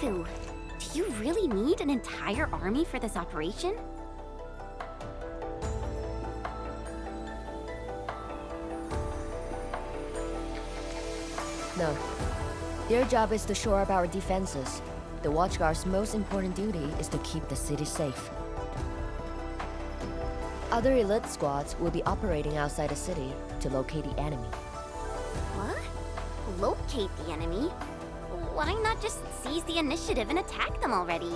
you? Do you really need an entire army for this operation? No. Their job is to shore up our defenses. The Watchguard's most important duty is to keep the city safe. Other elite squads will be operating outside the city to locate the enemy. What? Locate the enemy? Why not just seize the initiative and attack them already?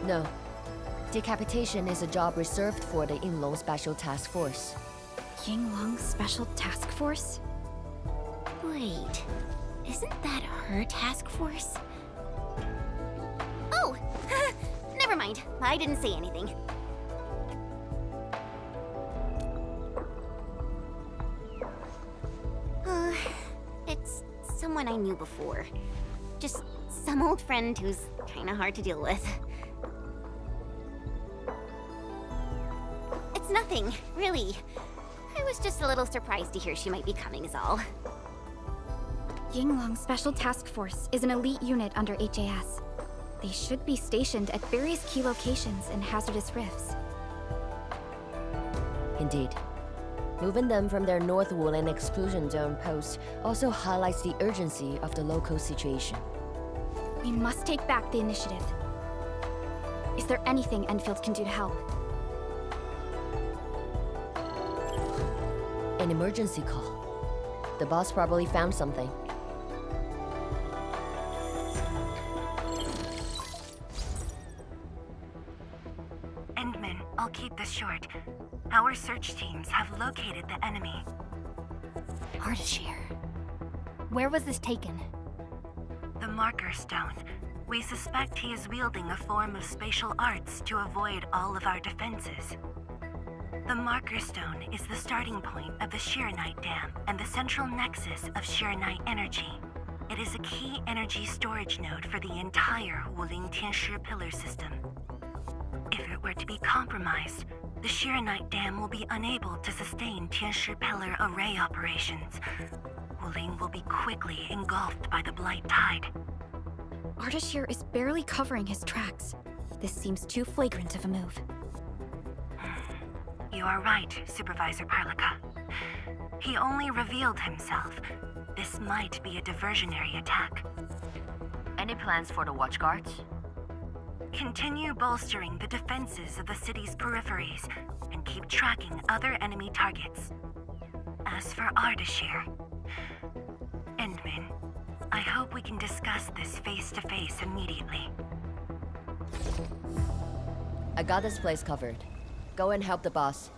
No. Decapitation is a job reserved for the Yinglong Special Task Force. Yinglong Special Task Force? Wait, isn't that her task force? Oh! Never mind, I didn't say anything. It's someone I knew before. Just some old friend who's kinda hard to deal with. It's nothing, really. I was just a little surprised to hear she might be coming is all. Yinglong Special Task Force is an elite unit under HAS. They should be stationed at various key locations in hazardous rifts. Indeed. Moving them from their North Woolen exclusion zone post also highlights the urgency of the local situation. We must take back the initiative. Is there anything Enfield can do to help? An emergency call. The boss probably found something. Endman, I'll keep this short. Our search teams have located the enemy. Ardashir. Where was this taken? The Marker Stone. We suspect he is wielding a form of spatial arts to avoid all of our defenses. The Marker Stone is the starting point of the Sheernite Dam and the central nexus of Sheernite energy. It is a key energy storage node for the entire Wuling Tianshi pillar system. If it were to be compromised, the Sheernite Dam will be unable to sustain Tianshi pillar array operations. Wuling will be quickly engulfed by the Blight Tide. Ardashir is barely covering his tracks. This seems too flagrant of a move. You are right, Supervisor Parlika. He only revealed himself. This might be a diversionary attack. Any plans for the Watchguards? Continue bolstering the defenses of the city's peripheries and keep tracking other enemy targets. As for Ardashir, Endman, I hope we can discuss this face-to-face immediately. I got this place covered. Go and help the boss.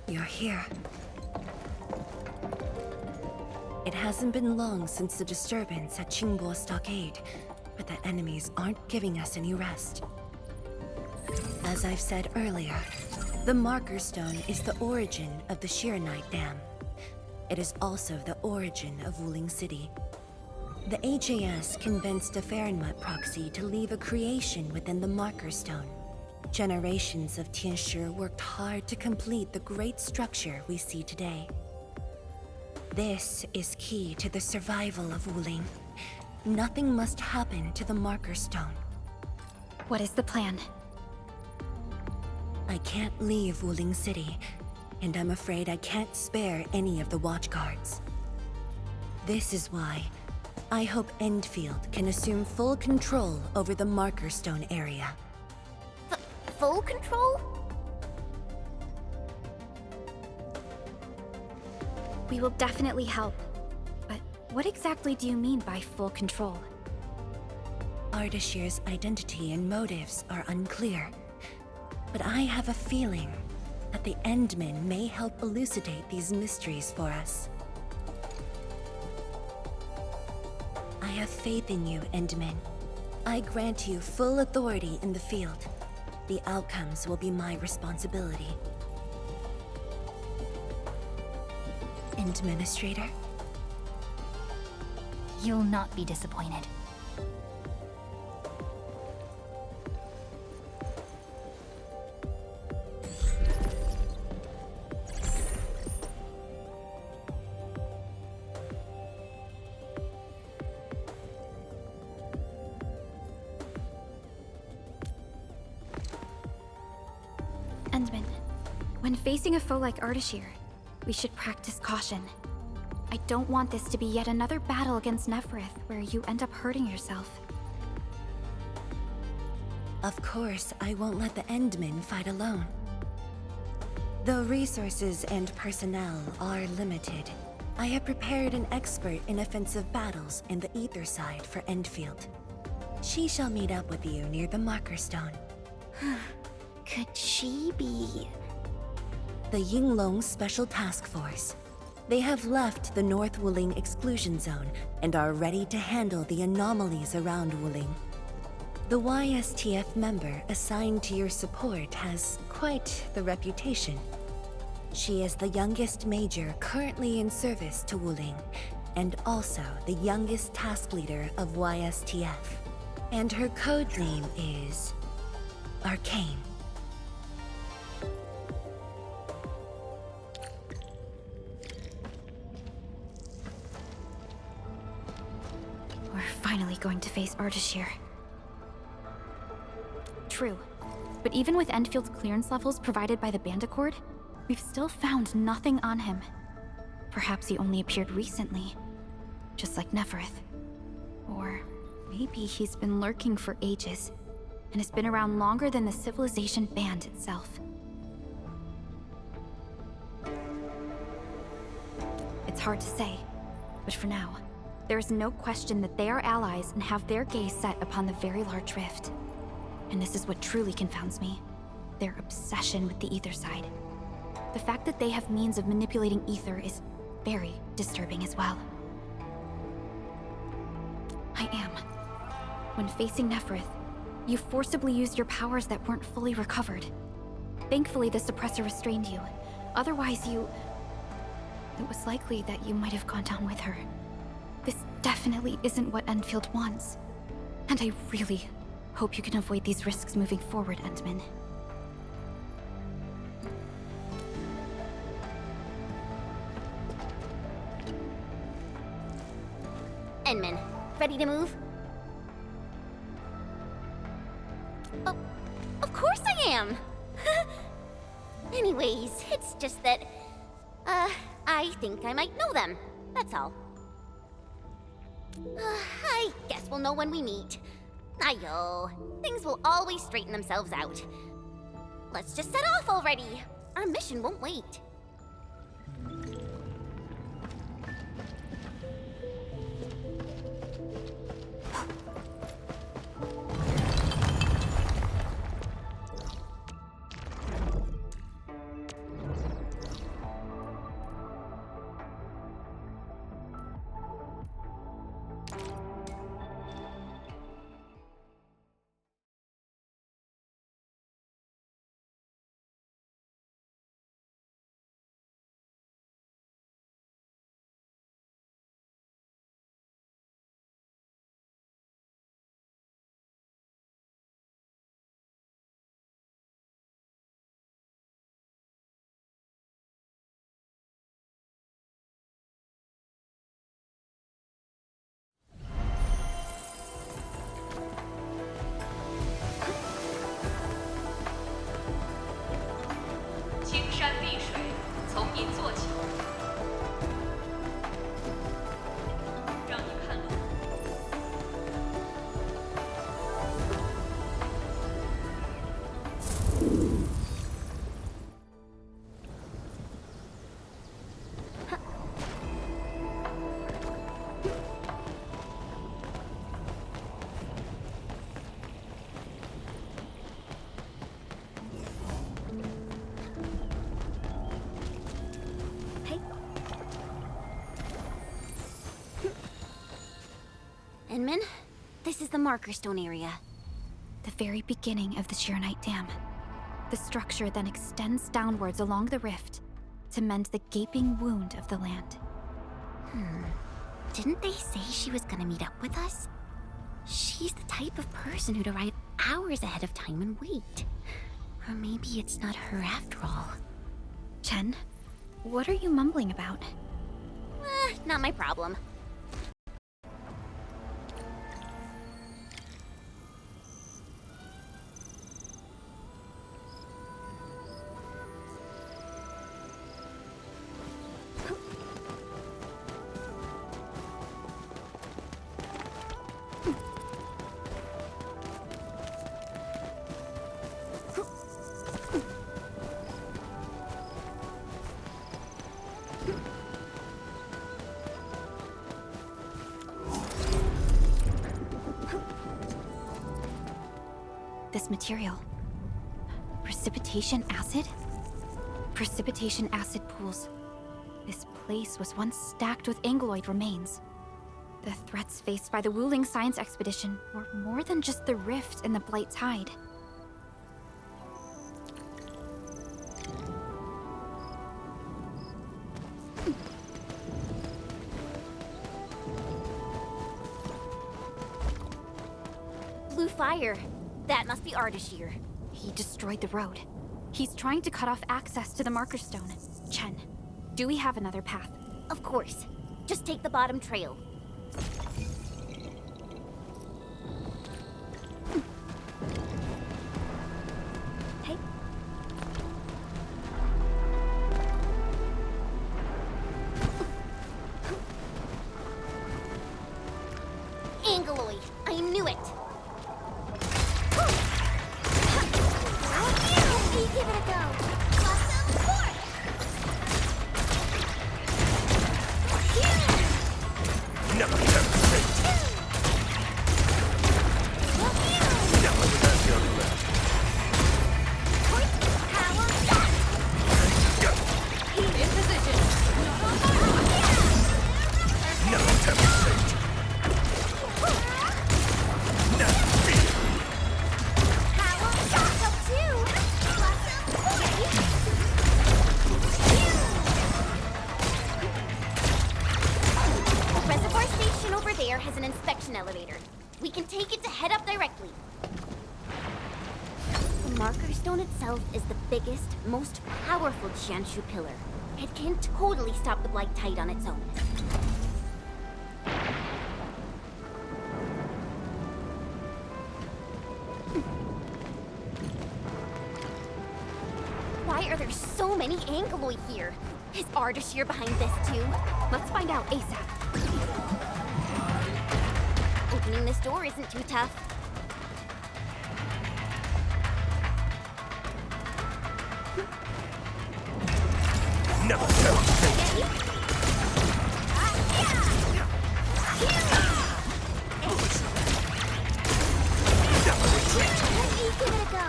You're here. It hasn't been long since the disturbance at Qingbo Stockade, but the enemies aren't giving us any rest. As I've said earlier, the Marker Stone is the origin of the Sheernite Dam. It is also the origin of Wuling City. The HAS convinced a Fahrenheit proxy to leave a creation within the Marker Stone. Generations of Tianshi worked hard to complete the great structure we see today. This is key to the survival of Wuling. Nothing must happen to the Marker Stone. What is the plan? I can't leave Wuling City, and I'm afraid I can't spare any of the Watchguards. This is why I hope Endfield can assume full control over the Marker Stone area. Full control? We will definitely help. But what exactly do you mean by full control? Ardashir's identity and motives are unclear, but I have a feeling that the Endmen may help elucidate these mysteries for us. I have faith in you, Endmen. I grant you full authority in the field. The outcomes will be my responsibility. Administrator? You'll not be disappointed. Endman, when facing a foe like Ardashir, we should practice caution. I don't want this to be yet another battle against Neferith where you end up hurting yourself. Of course, I won't let the Endmen fight alone. Though resources and personnel are limited, I have prepared an expert in offensive battles in the Ether side for Endfield. She shall meet up with you near the Marker Stone. Could she be... The Yinglong Special Task Force. They have left the North Wuling exclusion zone and are ready to handle the anomalies around Wuling. The YSTF member assigned to your support has quite the reputation. She is the youngest major currently in service to Wuling, and also the youngest task leader of YSTF. And her code name is... Arcane. We're finally going to face Ardashir. True, but even with Enfield's clearance levels provided by the Bandicord, we've still found nothing on him. Perhaps he only appeared recently, just like Neferith. Or maybe he's been lurking for ages, and has been around longer than the civilization band itself. It's hard to say, but for now, there is no question that they are allies and have their gaze set upon the very large rift. And this is what truly confounds me. Their obsession with the ether side. The fact that they have means of manipulating ether is very disturbing as well. I am. When facing Neferith, you forcibly used your powers that weren't fully recovered. Thankfully, the suppressor restrained you. Otherwise, it was likely that you might have gone down with her. This definitely isn't what Enfield wants. And I really hope you can avoid these risks moving forward, Endman. Endman, ready to move? Oh, of course I am! Anyways, it's just that, I think I might know them. That's all. I guess we'll know when we meet. Ayo, things will always straighten themselves out. Let's just set off already. Our mission won't wait. Inman, this is the marker stone area. The very beginning of the Arknight Dam. The structure then extends downwards along the rift to mend the gaping wound of the land. Didn't they say she was gonna meet up with us? She's the type of person who'd arrive hours ahead of time and wait. Or maybe it's not her after all. Chen, what are you mumbling about? Not my problem. This material. Precipitation acid? Precipitation acid pools. This place was once stacked with Angeloid remains. The threats faced by the Wuling Science Expedition were more than just the rift and the Blight Tide. Blue fire. That must be Ardashir. He destroyed the road. He's trying to cut off access to the marker stone. Chen, do we have another path? Of course. Just take the bottom trail. Hey. Angeloid. I knew it. Give it a go. Blossom forth. Never demonstrate. Never without the other left. Power shot. Go. In position. Never demonstrate. Never fear. Power shot up two. Blossom forth. The reservoir station over there has an inspection elevator. We can take it to head up directly. The marker stone itself is the biggest, most powerful Jianshu pillar. It can totally stop the Blight Tide on its own. Why are there so many Angeloid here? Is Ardashir behind this too? Let's find out ASAP. Opening this door isn't too tough. Never demonstrate. Never retreat. Let me give it a go.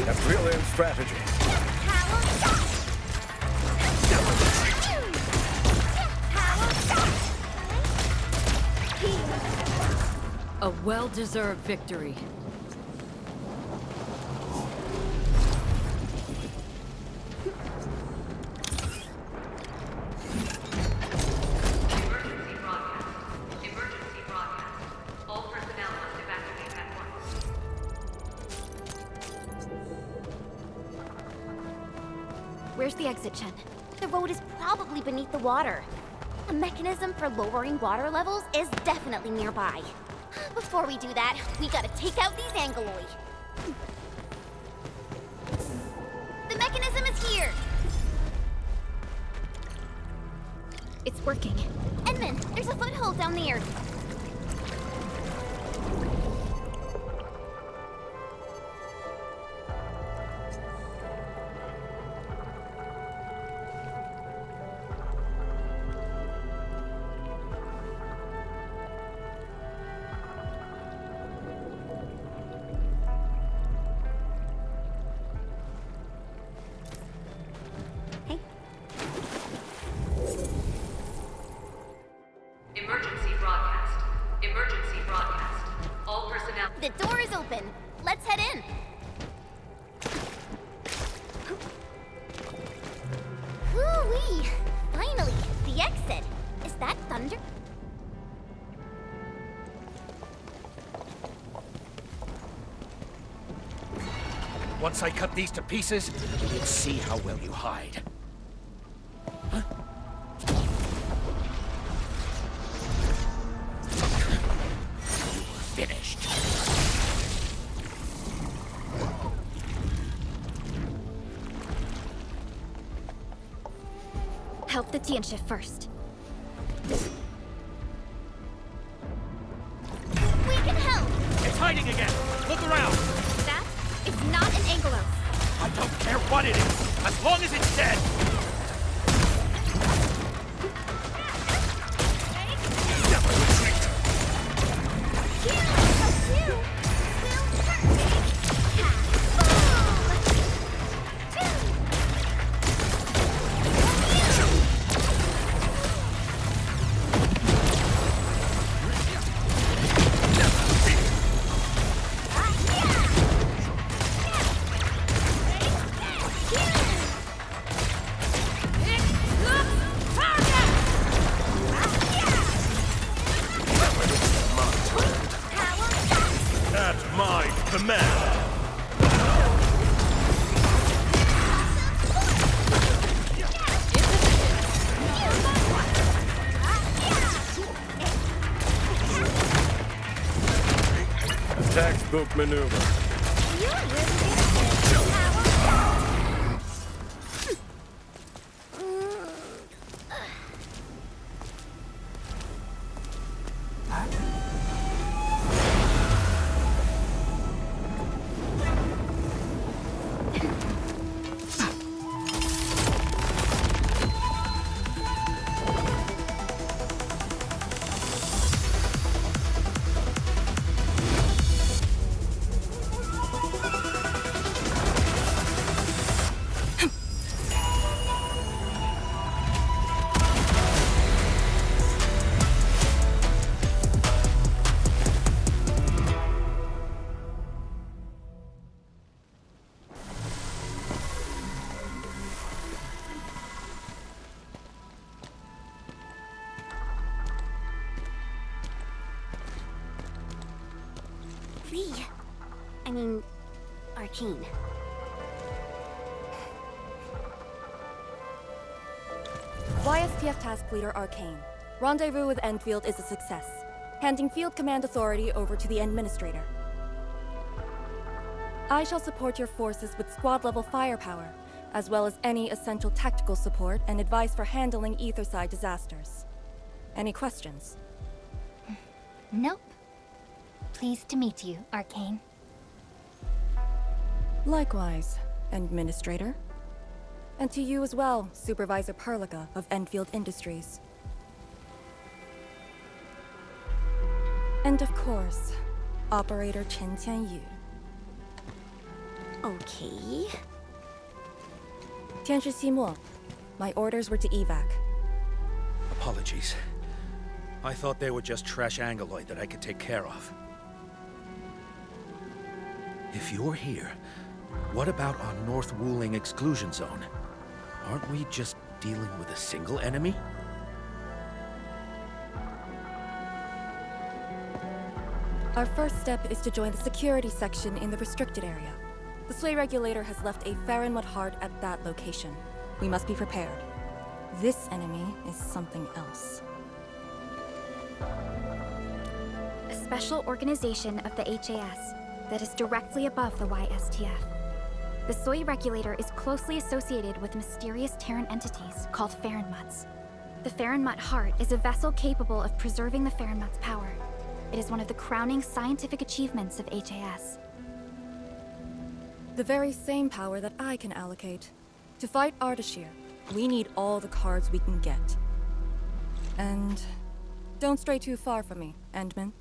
A brilliant strategy. Never retreat. A well-deserved victory. Emergency broadcast. All personnel must evacuate at once. Where's the exit, Chen? The road is probably beneath the water. A mechanism for lowering water levels is definitely nearby. Before we do that, we gotta take out these Angeloid. The mechanism is here! It's working. Edmund, there's a foothold down there. head in. Whoo-wee! Finally, the exit. Is that thunder? Once I cut these to pieces, we'll see how well you hide. Huh? You're finished. Help the Tianshift first. We can help! It's hiding again! Look around! That is not an Angelos. I don't care what it is, as long as it's dead! Never retreat! At my command! Textbook maneuver. I mean, Arcane. YSTF Task Leader Arcane. Rendezvous with Endfield is a success. Handing field command authority over to the Administrator. I shall support your forces with squad-level firepower, as well as any essential tactical support and advice for handling Etherside disasters. Any questions? Nope. Pleased to meet you, Arcane. Likewise, Administrator. And to you as well, Supervisor Perlica of Enfield Industries. And of course, Operator Chen Tianyu. Okay. Tianshi Simo, my orders were to evac. Apologies. I thought they were just trash Angeloid that I could take care of. If you're here, what about our North Wuling exclusion zone? Aren't we just dealing with a single enemy? Our first step is to join the security section in the restricted area. The Sway Regulator has left a Farinmut heart at that location. We must be prepared. This enemy is something else. A special organization of the HAS that is directly above the YSTF. The Soy Regulator is closely associated with mysterious Terran entities called Farinmuts. The Farinmut Heart is a vessel capable of preserving the Farinmut's power. It is one of the crowning scientific achievements of HAS. The very same power that I can allocate. To fight Ardashir, we need all the cards we can get. And don't stray too far from me, Endman.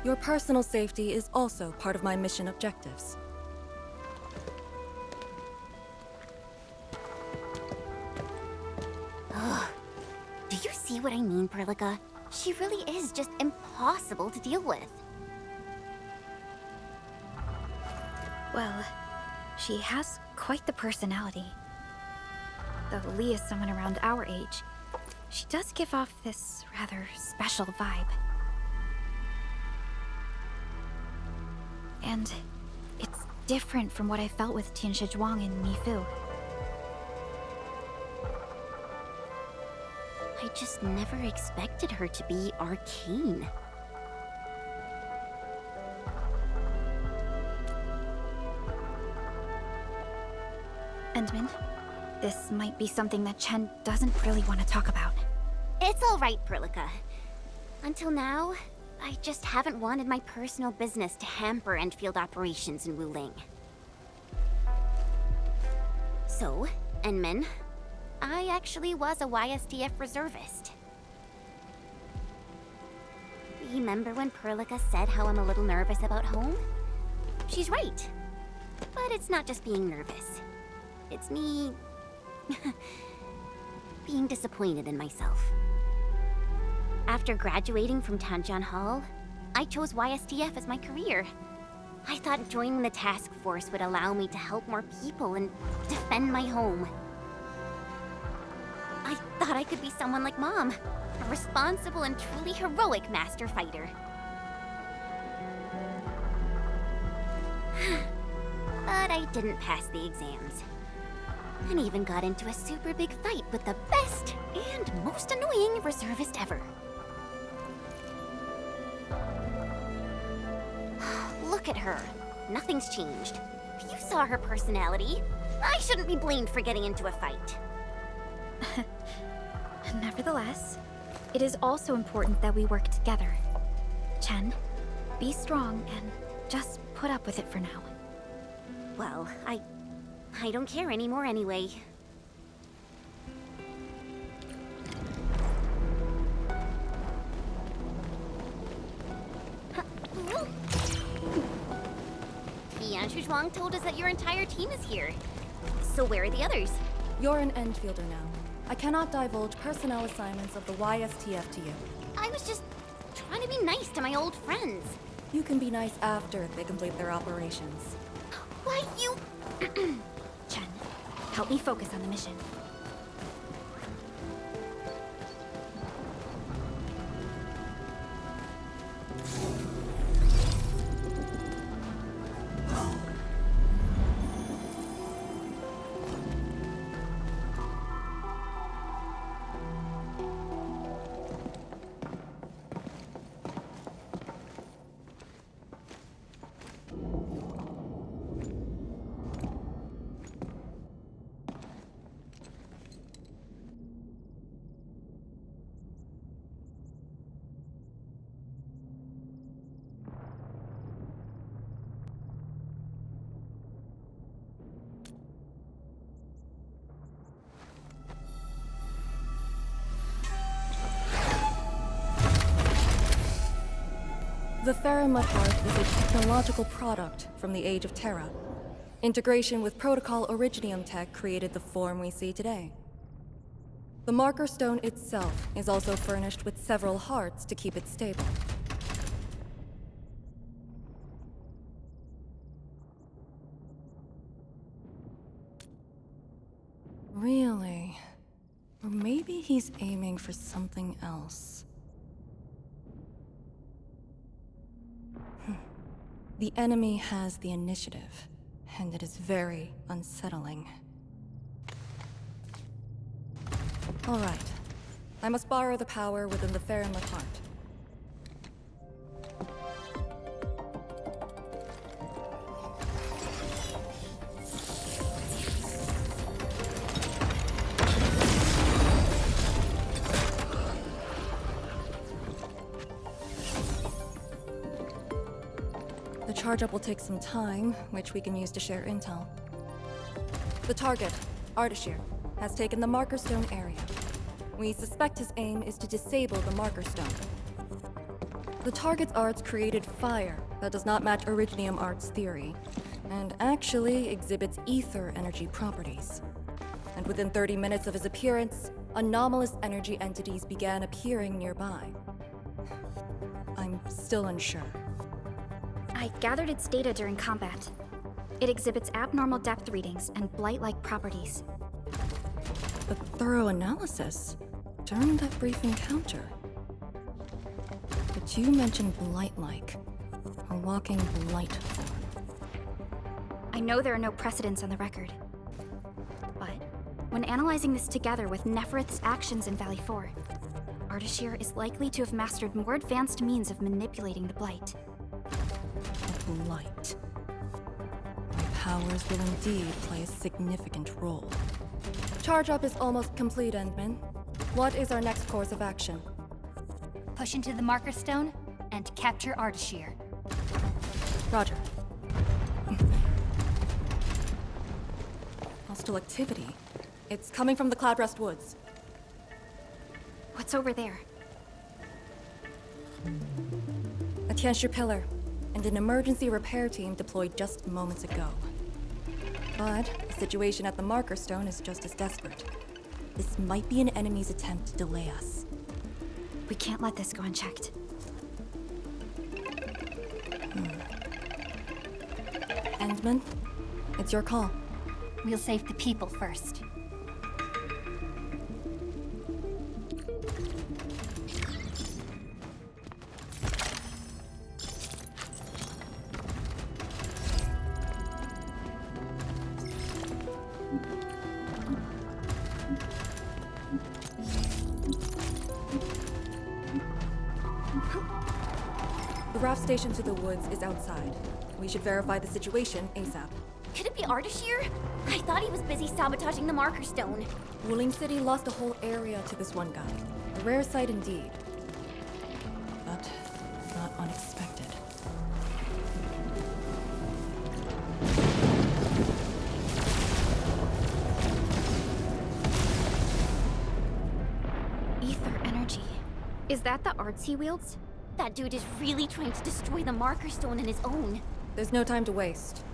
Your personal safety is also part of my mission objectives. See what I mean, Perlica? She really is just impossible to deal with. Well, she has quite the personality. Though Lee is someone around our age, she does give off this rather special vibe. And it's different from what I felt with Tianshi Zhuang and Mifu. I just never expected her to be arcane. Endman, this might be something that Chen doesn't really want to talk about. It's all right, Perlica. Until now, I just haven't wanted my personal business to hamper Endfield operations in Wuling. So, Enmin, I actually was a YSTF reservist. Remember when Perlica said how I'm a little nervous about home? She's right. But it's not just being nervous. It's me... being disappointed in myself. After graduating from Tanjian Hall, I chose YSTF as my career. I thought joining the task force would allow me to help more people and defend my home. I thought I could be someone like Mom, a responsible and truly heroic master fighter. But I didn't pass the exams. And even got into a super big fight with the best and most annoying reservist ever. Look at her. Nothing's changed. You saw her personality. I shouldn't be blamed for getting into a fight. Nevertheless, it is also important that we work together. Chen, be strong and just put up with it for now. Well, I don't care anymore anyway. Tianshi Zhuang told us that your entire team is here. So where are the others? You're an Endfielder now. I cannot divulge personnel assignments of the YSTF to you. I was just trying to be nice to my old friends. You can be nice after they complete their operations. Why, you... Chen, help me focus on the mission. The Faramut Heart is a technological product from the Age of Terra. Integration with Protocol Originium tech created the form we see today. The Marker Stone itself is also furnished with several hearts to keep it stable. Really? Or maybe he's aiming for something else. The enemy has the initiative, and it is very unsettling. All right. I must borrow the power within the Faramut Heart. The charge-up will take some time, which we can use to share intel. The target, Ardashir, has taken the Marker Stone area. We suspect his aim is to disable the Marker Stone. The target's arts created fire that does not match Originium Art's theory, and actually exhibits ether energy properties. And within 30 minutes of his appearance, anomalous energy entities began appearing nearby. I'm still unsure. I gathered its data during combat. It exhibits abnormal depth readings and blight-like properties. A thorough analysis during that brief encounter. But you mentioned blight-like, a walking blight form. I know there are no precedents on the record. But when analyzing this together with Neferith's actions in Valley 4, Ardashir is likely to have mastered more advanced means of manipulating the blight. A blight. My powers will indeed play a significant role. Charge up is almost complete, Endman. What is our next course of action? Push into the marker stone and capture Ardashir. Roger. Hostile activity. It's coming from the Cloudrest Woods. What's over there? A Tianshi pillar, and an emergency repair team deployed just moments ago. But the situation at the marker stone is just as desperate. This might be an enemy's attempt to delay us. We can't let this go unchecked. Endman, it's your call. We'll save the people first. The raft station to the woods is outside. We should verify the situation ASAP. Could it be Ardashir? I thought he was busy sabotaging the marker stone. Wuling City lost a whole area to this one guy. A rare sight indeed. But not unexpected. Ether energy. Is that the arts he wields? That dude is really trying to destroy the marker stone on his own. There's no time to waste.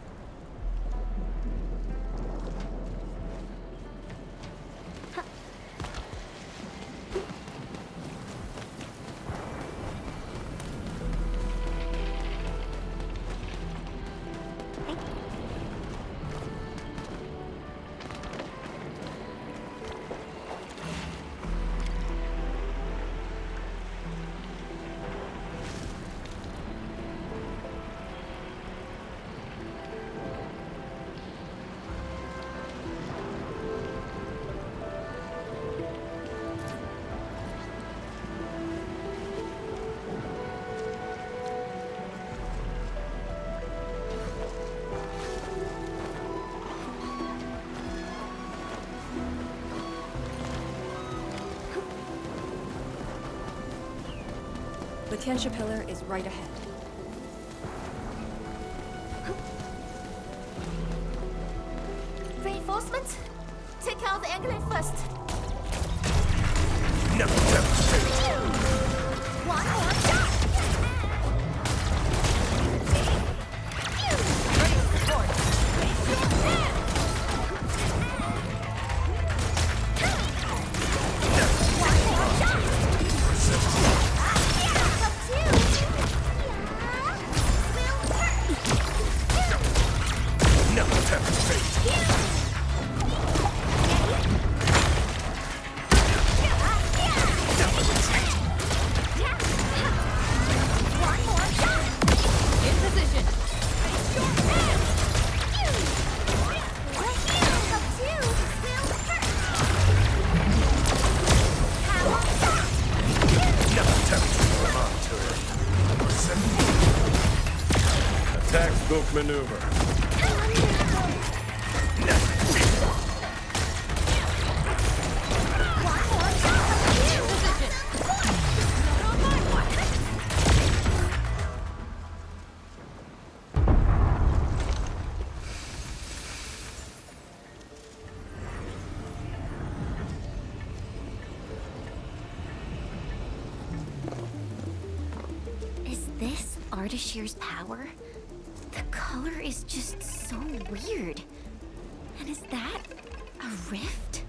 The Tianshi pillar is right ahead. Reinforcements? Take out the Angler first. No, One more shot! Ready to support. Raise your hand! One more shot! Up two! Will hurt! no, demonstrate. Textbook maneuver. Is this Ardashir's power? The color is just so weird. And is that a rift?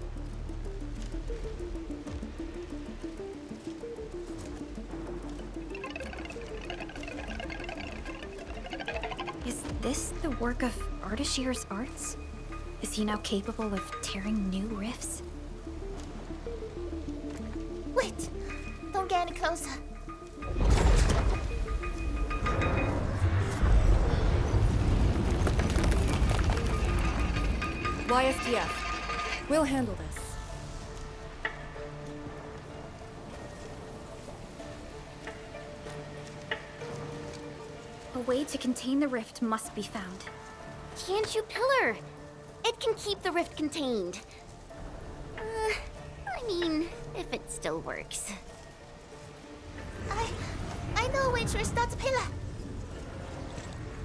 this the work of Ardashir's arts? Is he now capable of tearing new rifts? Wait! Don't get any closer. YSTF. We'll handle this. A way to contain the rift must be found. Can't you pillar? It can keep the rift contained. I mean, if it still works. I know which restarts pillar.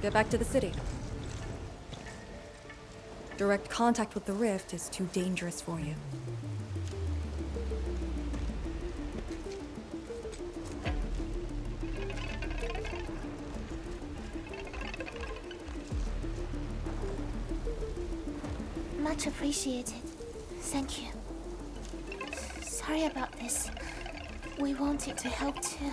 Get back to the city. Direct contact with the rift is too dangerous for you. Much appreciated. Thank you. Sorry about this. We wanted to help too.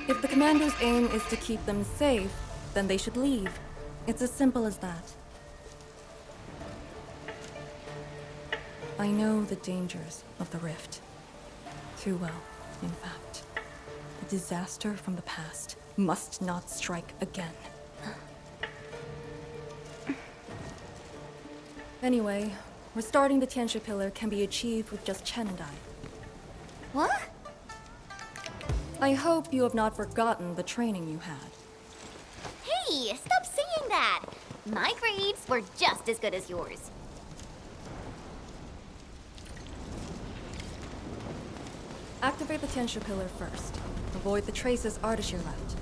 If the commando's aim is to keep them safe, then they should leave. It's as simple as that. I know the dangers of the rift. Too well, in fact. The disaster from the past must not strike again. Anyway, restarting the Tianxia Pillar can be achieved with just Chen and I. What? I hope you have not forgotten the training you had. Hey, stop saying that! My grades were just as good as yours. Activate the Tianxia Pillar first. Avoid the traces Ardashir left.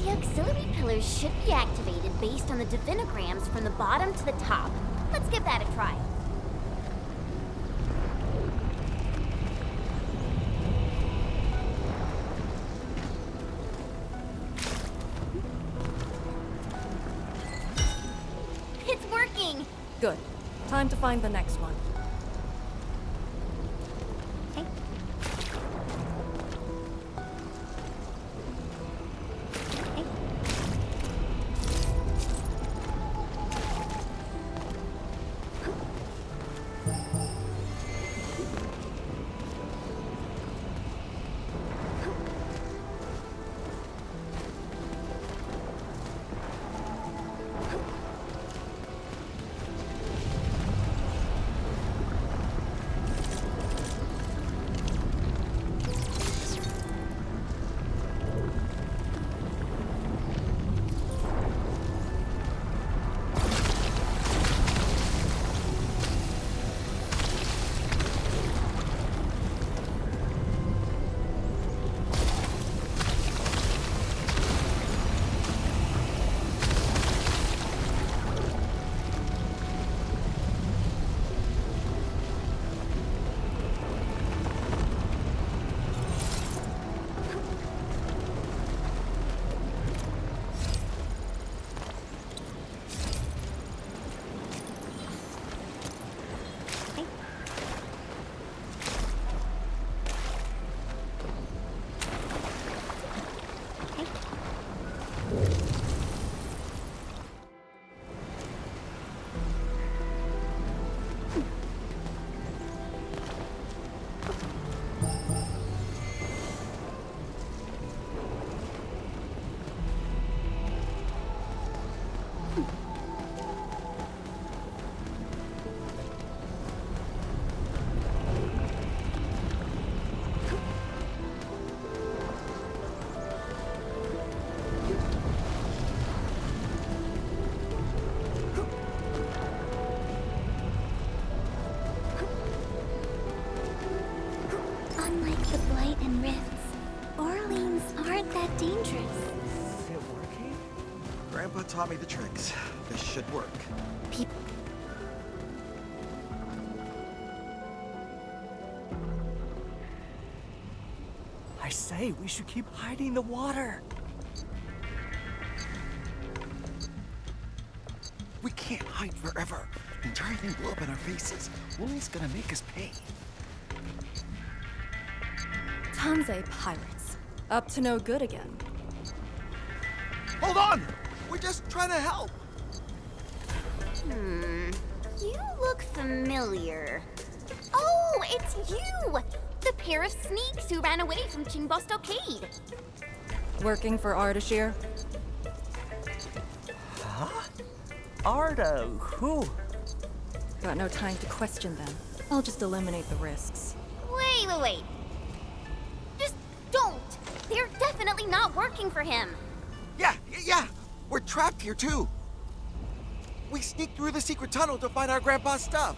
The auxiliary pillars should be activated based on the divinograms from the bottom to the top. Let's give that a try. It's working! Good. Time to find the next one. Hey. Hey. dangerous. Is it working? Grandpa taught me the tricks. This should work. I say, we should keep hiding in the water. We can't hide forever. The entire thing blew up in our faces. Woolie's gonna make us pay. Tanzai pirates. Up to no good again. Hold on! We're just trying to help. You look familiar. Oh, it's you! The pair of sneaks who ran away from Qingbo Stockade. Working for Ardashir? Huh? Arda, who? Got no time to question them. I'll just eliminate the risks. Wait. Just don't! They're definitely not working for him. Yeah! We're trapped here too. We sneaked through the secret tunnel to find our grandpa's stuff.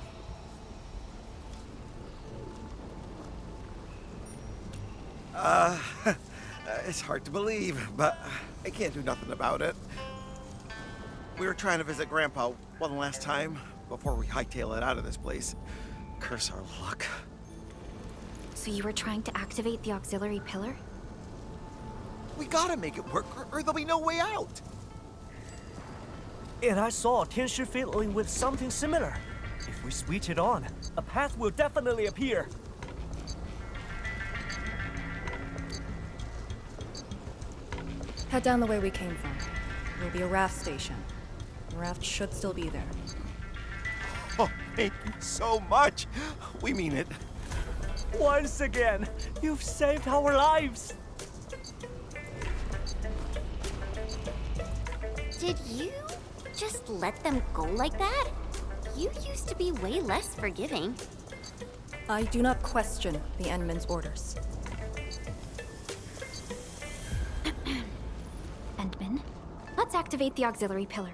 It's hard to believe, but I can't do nothing about it. We were trying to visit Grandpa one last time before we hightail it out of this place. Curse our luck. So you were trying to activate the auxiliary pillar? We gotta make it work, or there'll be no way out. And I saw Tianshi fiddling with something similar. If we switch it on, a path will definitely appear. Head down the way we came from. There'll be a raft station. The raft should still be there. Oh, thank you so much. We mean it. Once again, you've saved our lives. Did you just let them go like that? You used to be way less forgiving. I do not question the Endman's orders. Endman, let's activate the auxiliary pillar.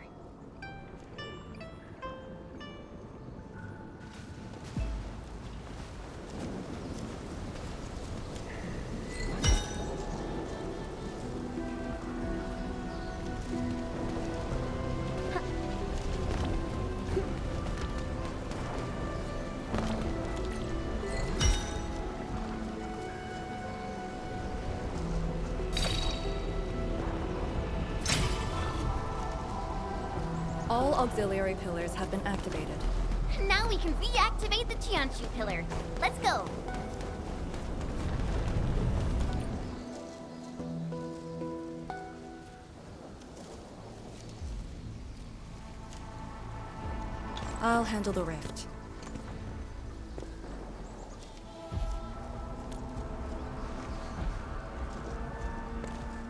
All auxiliary pillars have been activated. Now we can reactivate the Qianshu pillar. Let's go. I'll handle the rift.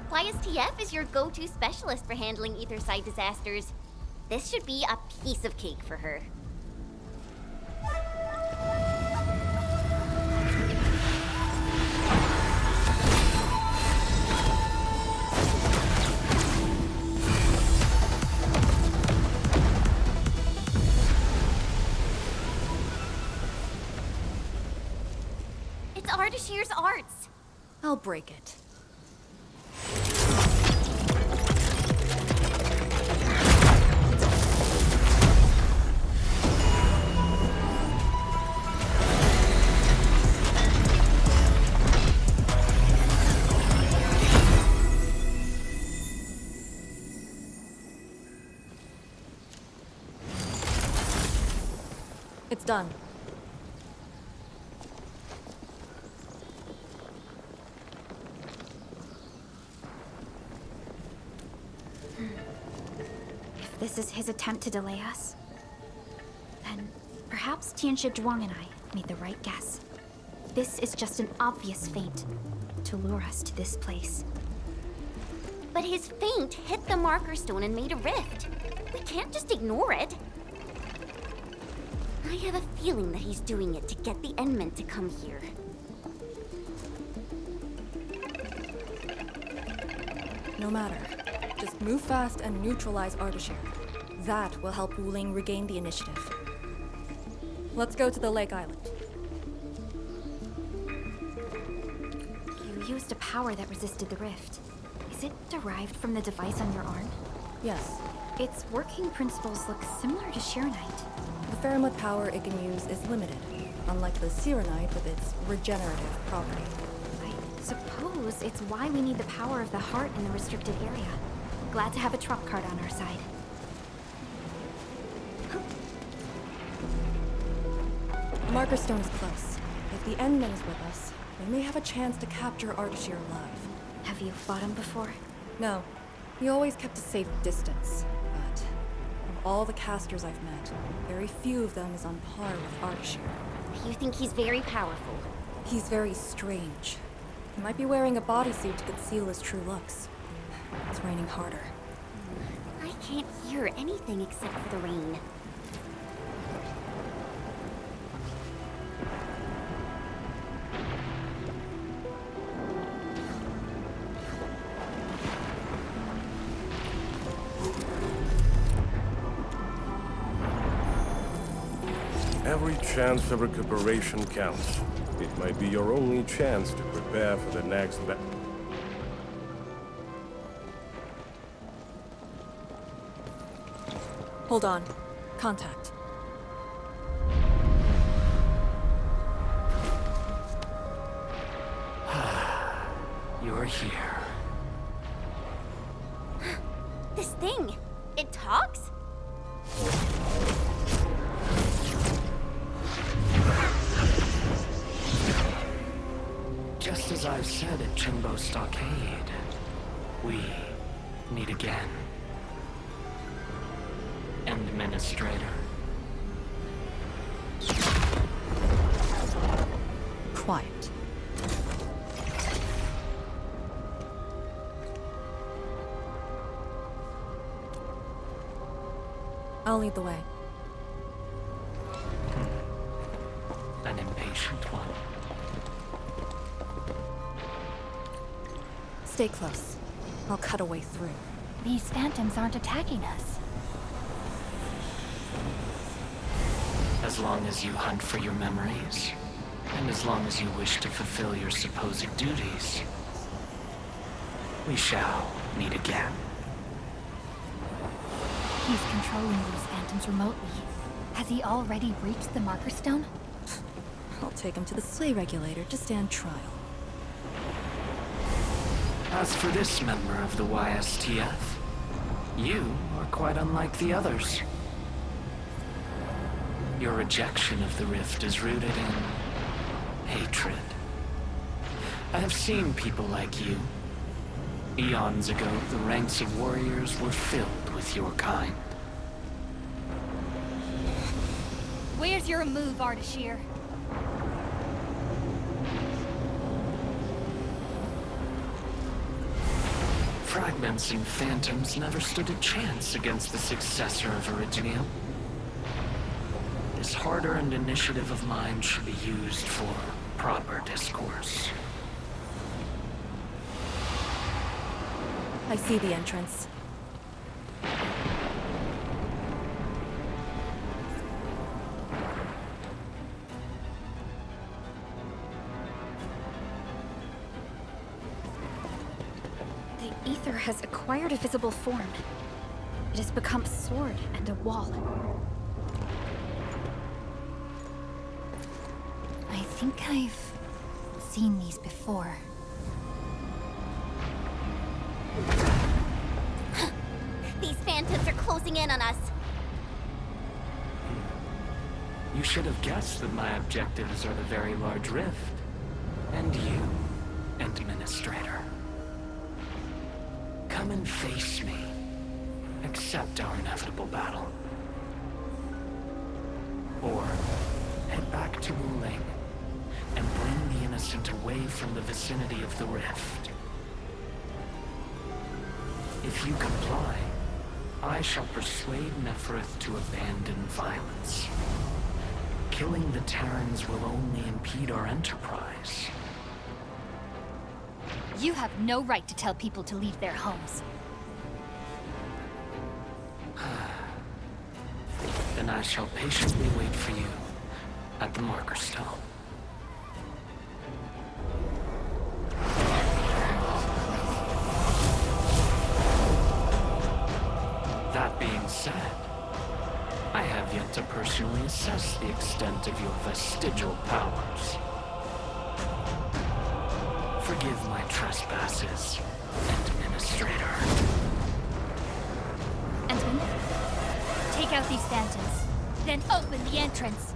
YSTF is your go-to specialist for handling Etherside disasters. This should be a piece of cake for her. It's Ardashir's arts. I'll break it. It's done. If this is his attempt to delay us, then perhaps Tianshi Zhuang and I made the right guess. This is just an obvious feint to lure us to this place. But his feint hit the marker stone and made a rift. We can't just ignore it. I have a feeling that he's doing it to get the Endmen to come here. No matter. Just move fast and neutralize Ardashir. That will help Wuling regain the initiative. Let's go to the Lake Island. You used a power that resisted the rift. Is Is it derived from the device on your arm? Yes. Its working principles look similar to Sharonite. The Faramud power it can use is limited, unlike the Sirenite with its regenerative property. I suppose it's why we need the power of the heart in the restricted area. Glad to have a trump card on our side. The Marker Stone is close. If the Endman is with us, we may have a chance to capture Ardashir alive. Have you fought him before? No. He always kept a safe distance, but of all the casters I've met, very few of them is on par with Ardashir. You think he's very powerful? He's very strange. He might be wearing a bodysuit to conceal his true looks. It's raining harder. I can't hear anything except for the rain. Every chance of recuperation counts. It might be your only chance to prepare for the next battle. Hold on. Contact. You're here. This thing, it talks? Just as I've said at Chimbo Stockade, we meet again. Administrator. Quiet. I'll lead the way. An impatient one. Stay close. I'll cut a way through. These phantoms aren't attacking us. As long as you hunt for your memories, and as long as you wish to fulfill your supposed duties, we shall meet again. He's controlling these phantoms remotely. Has he already breached the Marker Stone? I'll take him to the Slay Regulator to stand trial. As for this member of the YSTF, you are quite unlike the others. Your rejection of the rift is rooted in hatred. I have seen people like you. Eons ago, the ranks of warriors were filled with your kind. Where's your move, Ardashir? Fragments and phantoms never stood a chance against the successor of Originium. This hard-earned initiative of mine should be used for proper discourse. I see the entrance. The ether has acquired a visible form. It has become a sword and a wall. I think I've seen these before. These phantoms are closing in on us. You should have guessed that my objectives are the very large rift. And you, Administrator. Come and face me. Accept our inevitable battle. Or head back to Wuling and bring the innocent away from the vicinity of the rift. If you comply, I shall persuade Nefereth to abandon violence. Killing the Terrans will only impede our enterprise. You have no right to tell people to leave their homes. Then I shall patiently wait for you at the Marker Stone. sad. I have yet to personally assess the extent of your vestigial powers. Forgive my trespasses, Administrator. Entman, take out these phantoms, then open the entrance.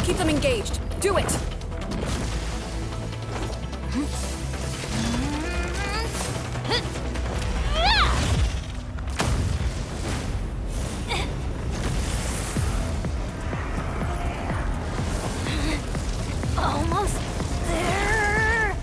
Keep them engaged. Do it! Almost there.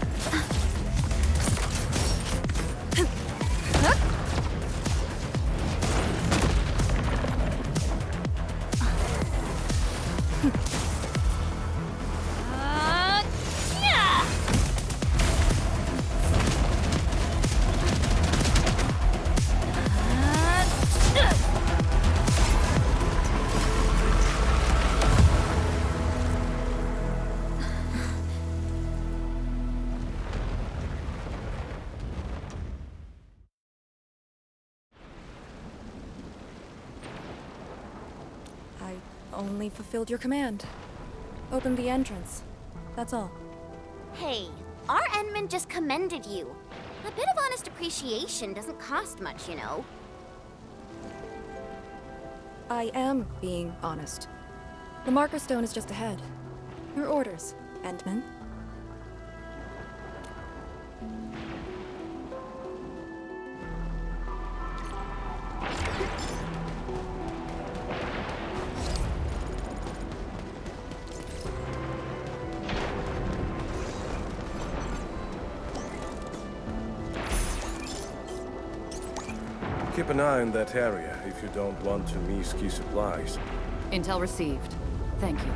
I only fulfilled your command. Open the entrance. That's all. Hey, our Endman just commended you. A bit of honest appreciation doesn't cost much, you know. I am being honest. The marker stone is just ahead. Your orders, Endman. Keep an eye on that area if you don't want to miss key supplies. Intel received. Thank you.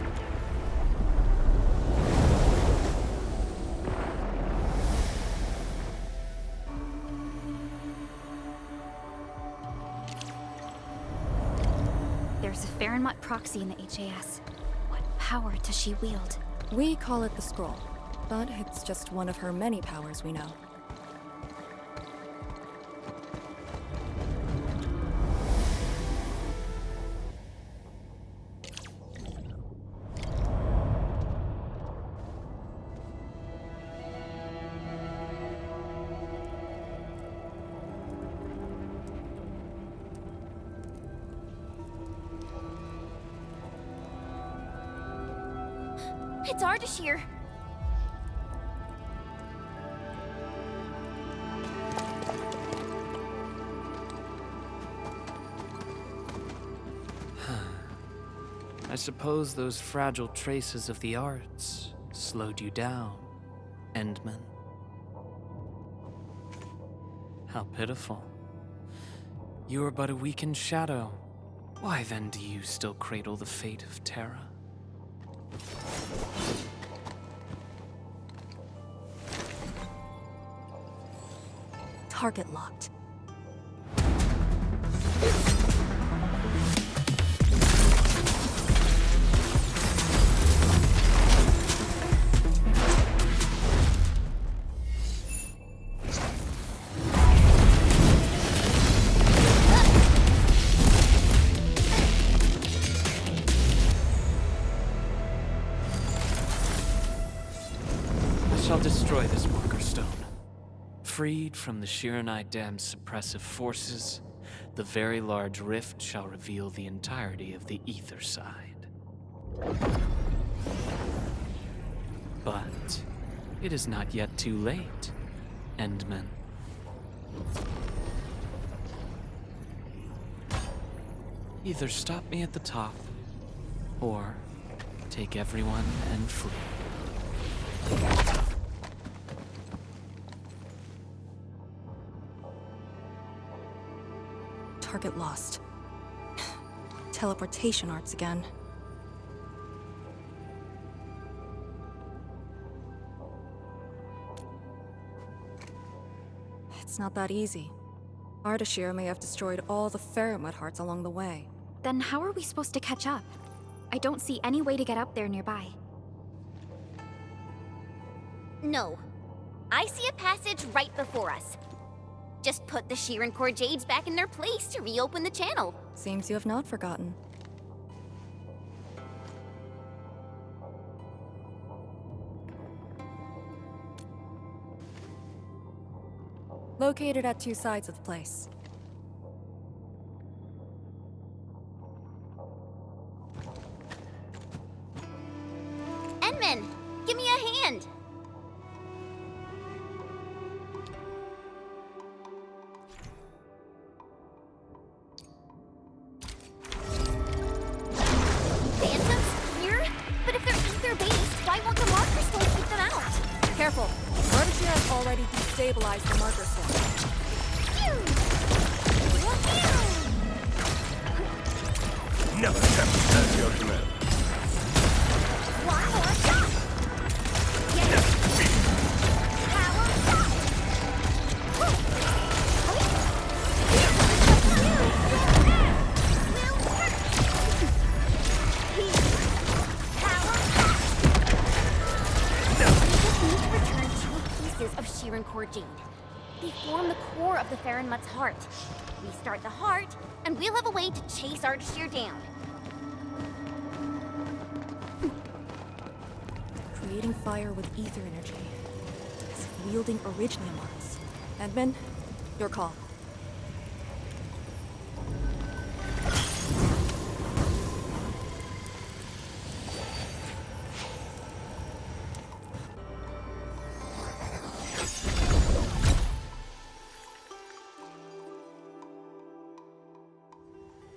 There's a Farenmut proxy in the HAS. What power does she wield? We call it the Scroll, but it's just one of her many powers we know. It's Ardashir. I suppose those fragile traces of the arts slowed you down, Endman. How pitiful. You are but a weakened shadow. Why then do you still cradle the fate of Terra? Target locked. I shall destroy this marker stone. Freed from the Shiranai Dam's suppressive forces, the very large rift shall reveal the entirety of the ether side. But it is not yet too late, Endman. Either stop me at the top, or take everyone and flee. Target lost. Teleportation arts again. It's not that easy. Ardashir may have destroyed all the Faramud hearts along the way. Then how are we supposed to catch up? I don't see any way to get up there nearby. No. I see a passage right before us. Just put the Shiran Core Jades back in their place to reopen the channel. Seems you have not forgotten. Located at two sides of the place. Endman, give me a hand. Phantoms here? But if they're ether-based, why won't the marker stone keep them out? Careful! Ardashir has already destabilized the marker stone. Never attempt as your command. One more shot! Yes! Power shot! Of Shiran Core Jade. They form the core of the Faramud's heart. Restart the heart, and we'll have a way to chase Ardashir down. Creating fire with ether energy. As if wielding Originium arts. Endman, your call.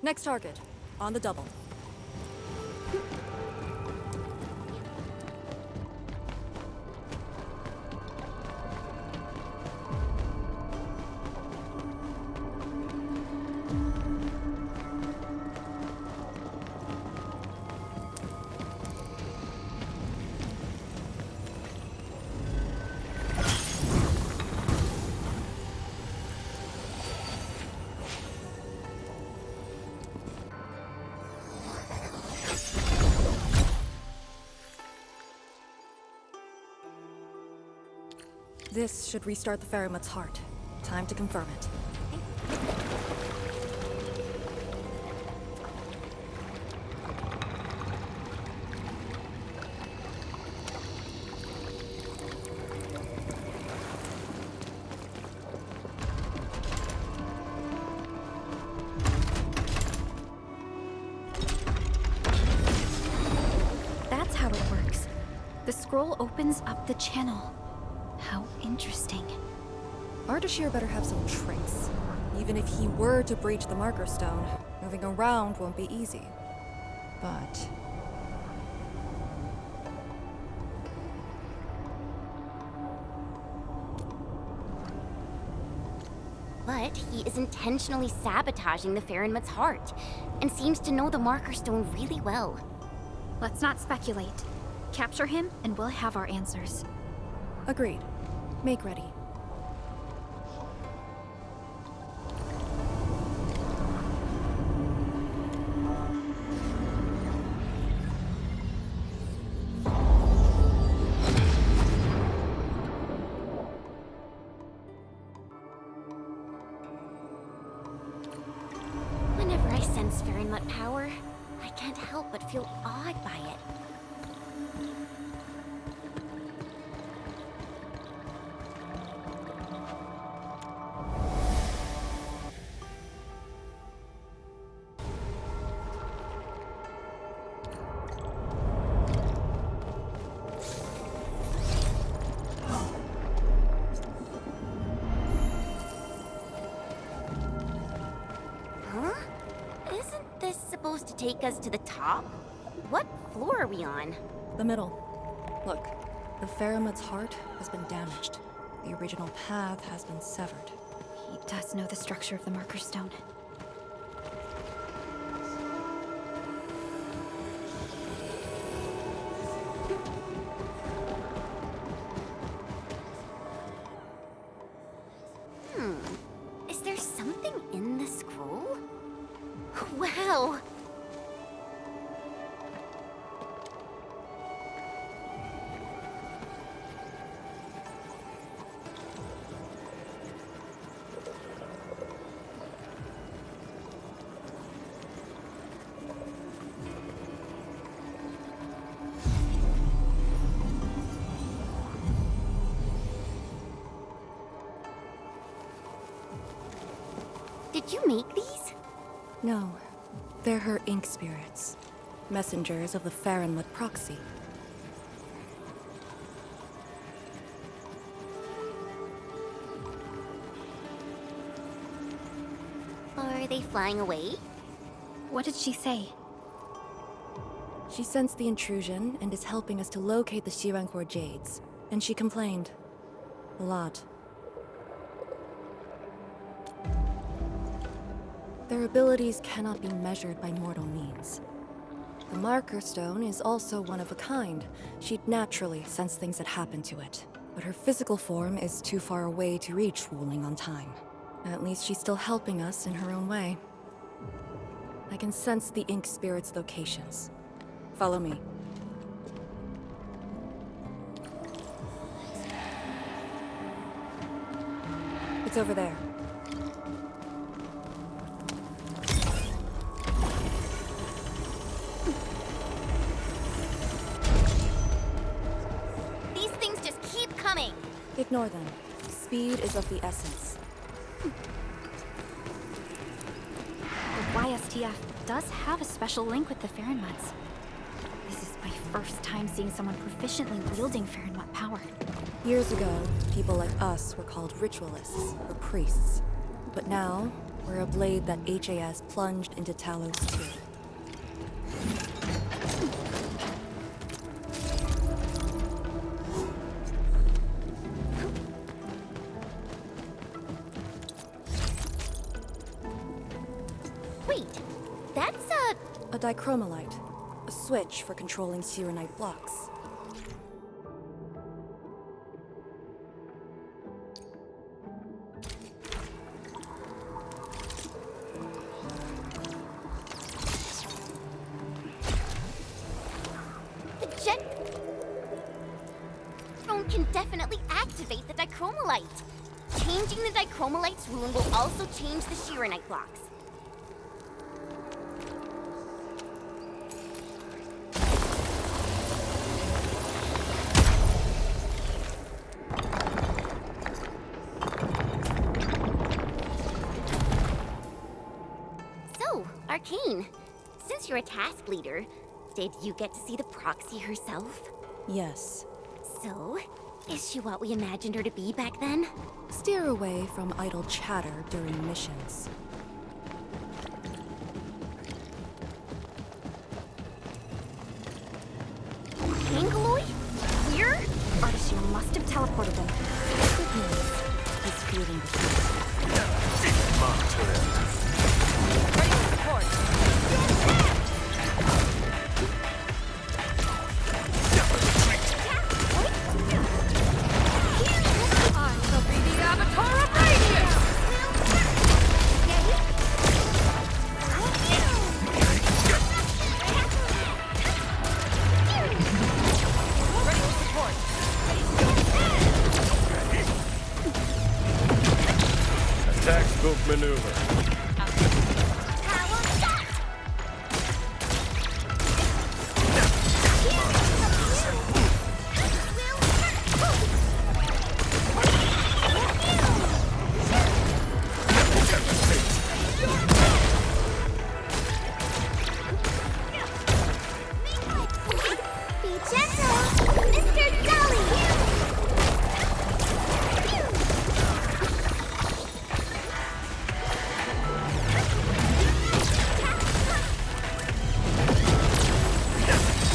Next target, on the double. This should restart the Faramud's heart. Time to confirm it. That's how it works. The scroll opens up the channel. How interesting. Ardashir better have some tricks. Even if he were to breach the marker stone, moving around won't be easy. But... But he is intentionally sabotaging the Farinmut's heart, and seems to know the Marker Stone really well. Let's not speculate. Capture him, and we'll have our answers. Agreed. Make ready. Whenever I sense Farinmut power, I can't help but feel awed by it. Huh? Isn't this supposed to take us to the top? What floor are we on? The middle. Look, the Farinmut's heart has been damaged. The original path has been severed. He does know the structure of the Marker Stone. Is there something in the scroll? Wow! Did you make these? No, they're her ink spirits. Messengers of the Farinmut proxy. Are they flying away? What did she say? She sensed the intrusion and is helping us to locate the Shirankor Jades. And she complained. A lot. Their abilities cannot be measured by mortal means. The Marker Stone is also one of a kind. She'd naturally sense things that happen to it. But her physical form is too far away to reach Wuling on time. At least she's still helping us in her own way. I can sense the ink spirit's locations. Follow me. It's over there. These things just keep coming! Ignore them. Speed is of the essence. The YSTF does have a special link with the Farinmuts. This is my first time seeing someone proficiently wielding Farinmut power. Years ago, people like us were called ritualists, or priests. But now, we're a blade that HAS plunged into Talos too. Wait, that's a dichromolite. A switch for controlling Sirenite blocks. The jet drone can definitely activate the dichromolite. Changing the dichromolite's rune will also change the Shirenite blocks. So, Arcane, since you're a task leader, did you get to see the proxy herself? Yes. So, is she what we imagined her to be back then? Steer away from idle chatter during missions. Angaloid? Here? Artisan must have teleported them. Good news. He's feeling the heat. my turn. Ready for support. I shall be the Avatar of Radiance! Ready for support. Attack scope maneuver. Be gentle, Mr. Dolly!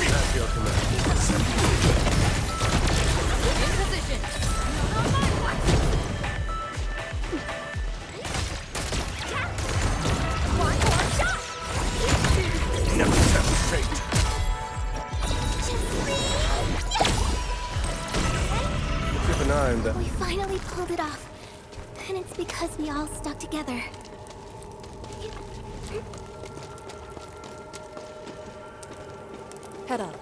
That's your command. In position. One more shot! Never set straight. Keep an eye on that. We finally pulled it off. And it's because we all stuck together. Head up.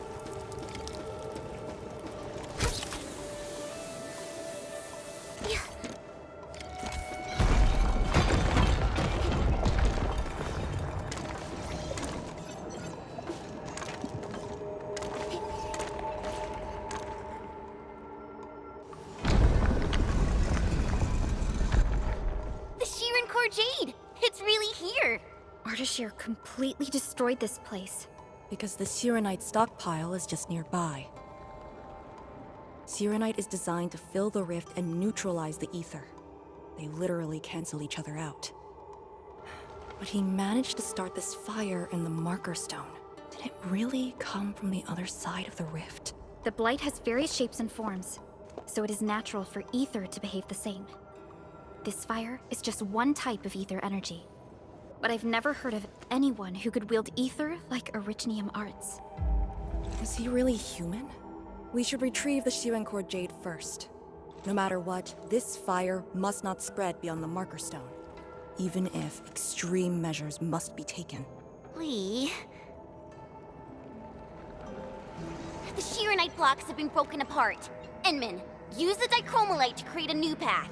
The Sheeran Core Jade! It's really here! Ardashir completely destroyed this place. Because the Sirenite stockpile is just nearby. Sirenite is designed to fill the rift and neutralize the ether. They literally cancel each other out. But he managed to start this fire in the Marker Stone. Did it really come from the other side of the rift? The blight has various shapes and forms, so it is natural for ether to behave the same. This fire is just one type of ether energy. But I've never heard of anyone who could wield ether like Originium Arts. Is he really human? We should retrieve the Sheeran Core Jade first. No matter what, this fire must not spread beyond the Marker Stone, even if extreme measures must be taken. Lee... The Sheeranite blocks have been broken apart. Enman, use the dichromolite to create a new path.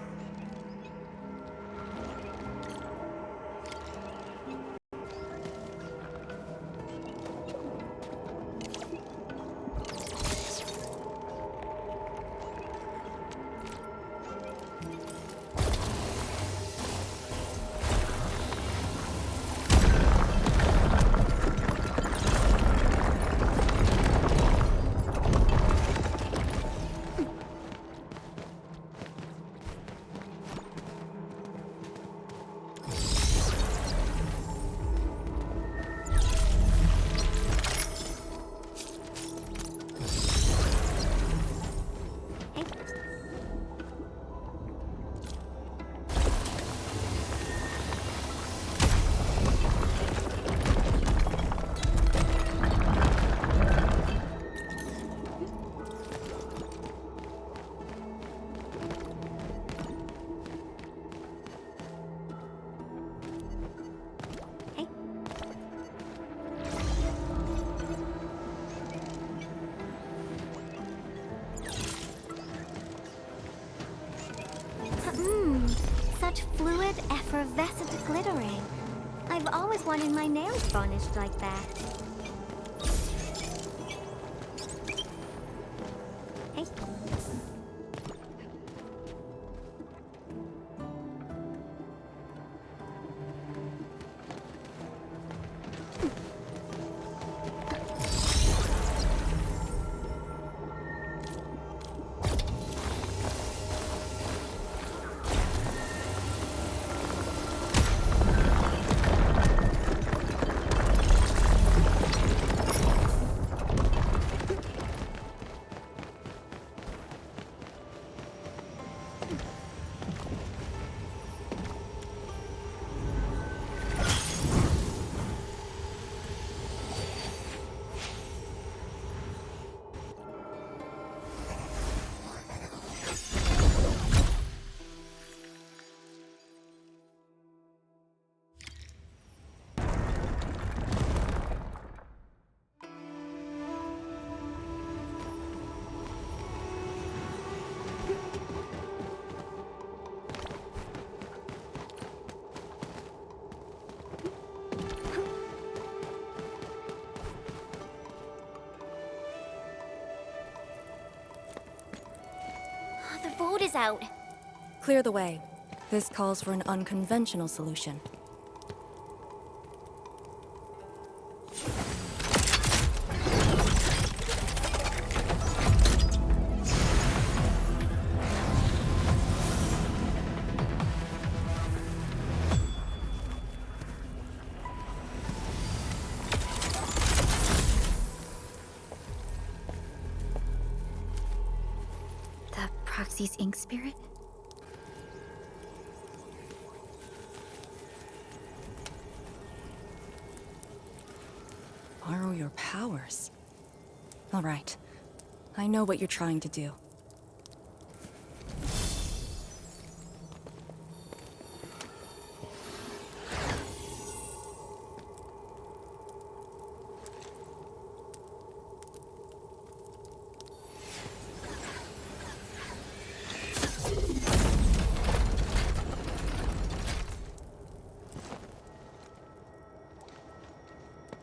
Such fluid, effervescent glittering. I've always wanted my nails varnished like that. Hey. is out. Clear the way. This calls for an unconventional solution. The Proxy's ink spirit? Borrow your powers. All right. I know what you're trying to do.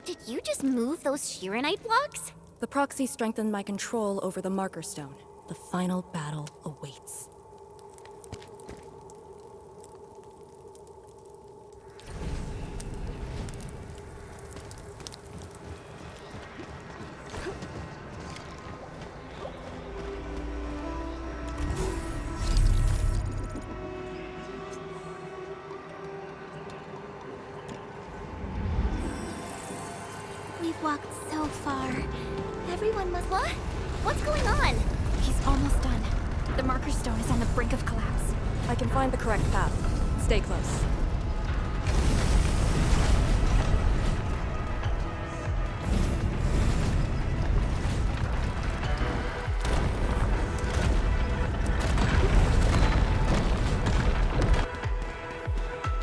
Did you just move those Shiranite blocks? The proxy strengthened my control over the marker stone. The final battle awaits. We've walked so far. Everyone must... What? What's going on? He's almost done. The marker stone is on the brink of collapse. I can find the correct path. Stay close.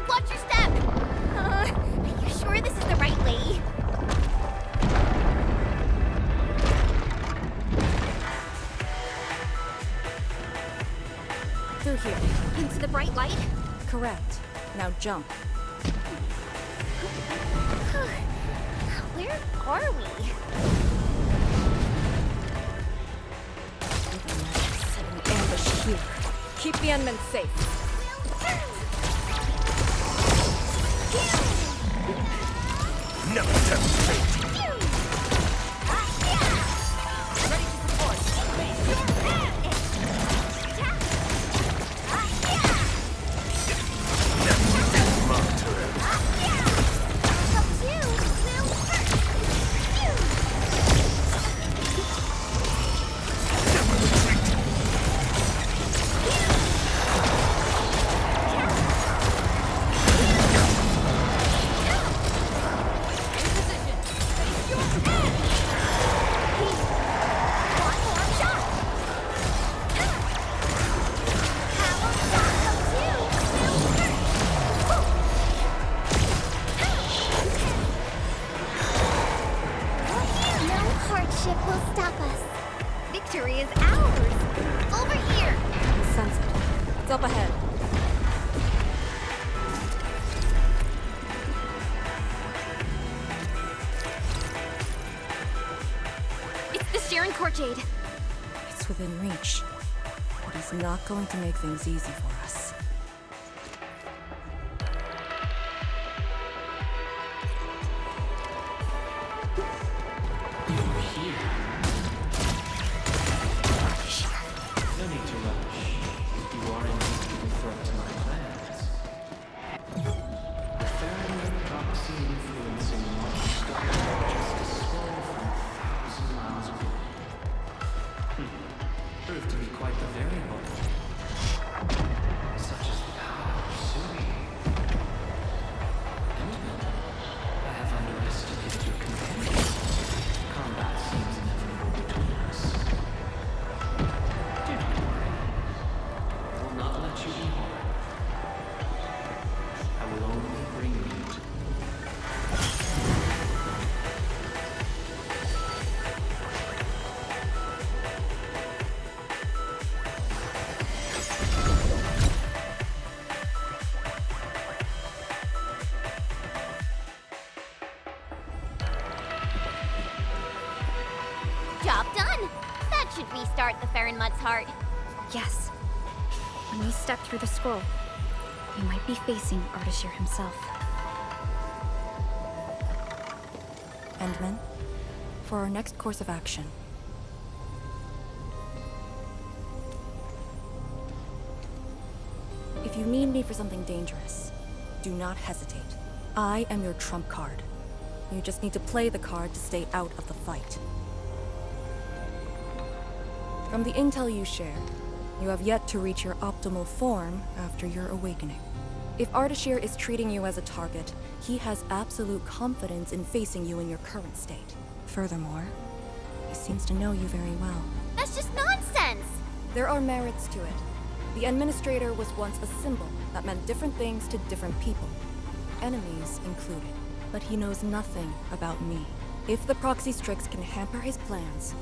Watch your step! Are you sure this is the right way? Through here. Into the bright light? Correct. Now jump. Where are we? Set an ambush here. Keep the Endmen safe. Never tempt fate. It's up ahead. It's the Sharon Corjade. It's within reach. But he's not going to make things easy for us. Job done! That should restart the Farron Mutt's heart. Yes. When we step through the scroll, we might be facing Ardashir himself. Endman, for our next course of action, if you need me for something dangerous, do not hesitate. I am your trump card. You just need to play the card to stay out of the fight. From the intel you share, you have yet to reach your optimal form after your awakening. If Ardashir is treating you as a target, he has absolute confidence in facing you in your current state. Furthermore, he seems to know you very well. That's just nonsense! There are merits to it. The Administrator was once a symbol that meant different things to different people, enemies included. But he knows nothing about me. If the proxy Strix can hamper his plans,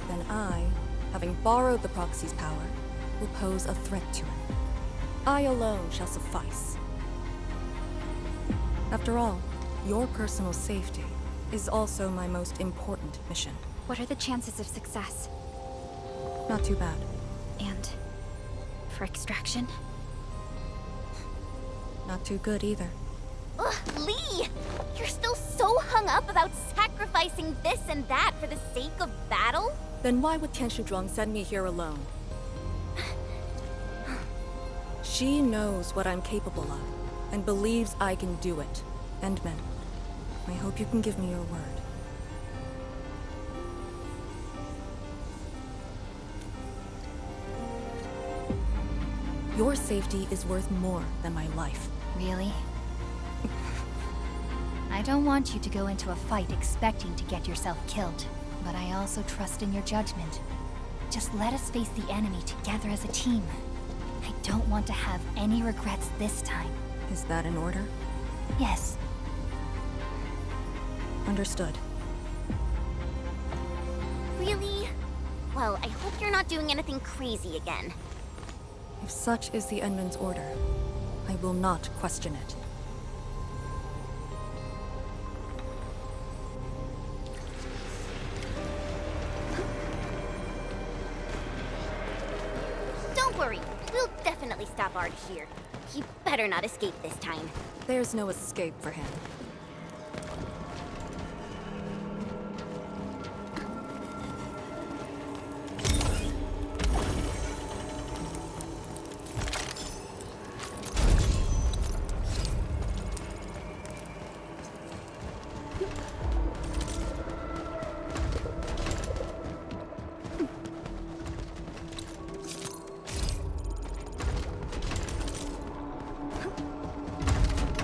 then I, having borrowed the proxy's power, will pose a threat to him. I alone shall suffice. After all, your personal safety is also my most important mission. What are the chances of success? Not too bad. And for extraction? Not too good either. Ugh, Lee! You're still so hung up about sacrificing this and that for the sake of battle? Then why would Tian Shuzhuang send me here alone? She knows what I'm capable of, and believes I can do it. Endman, I hope you can give me your word. Your safety is worth more than my life. Really? I don't want you to go into a fight expecting to get yourself killed, but I also trust in your judgment. Just let us face the enemy together as a team. I don't want to have any regrets this time. Is that an order? Yes. Understood. Really? Well, I hope you're not doing anything crazy again. If such is the Endman's order, I will not question it. Don't worry, we'll definitely stop Ardashir. He better not escape this time. There's no escape for him.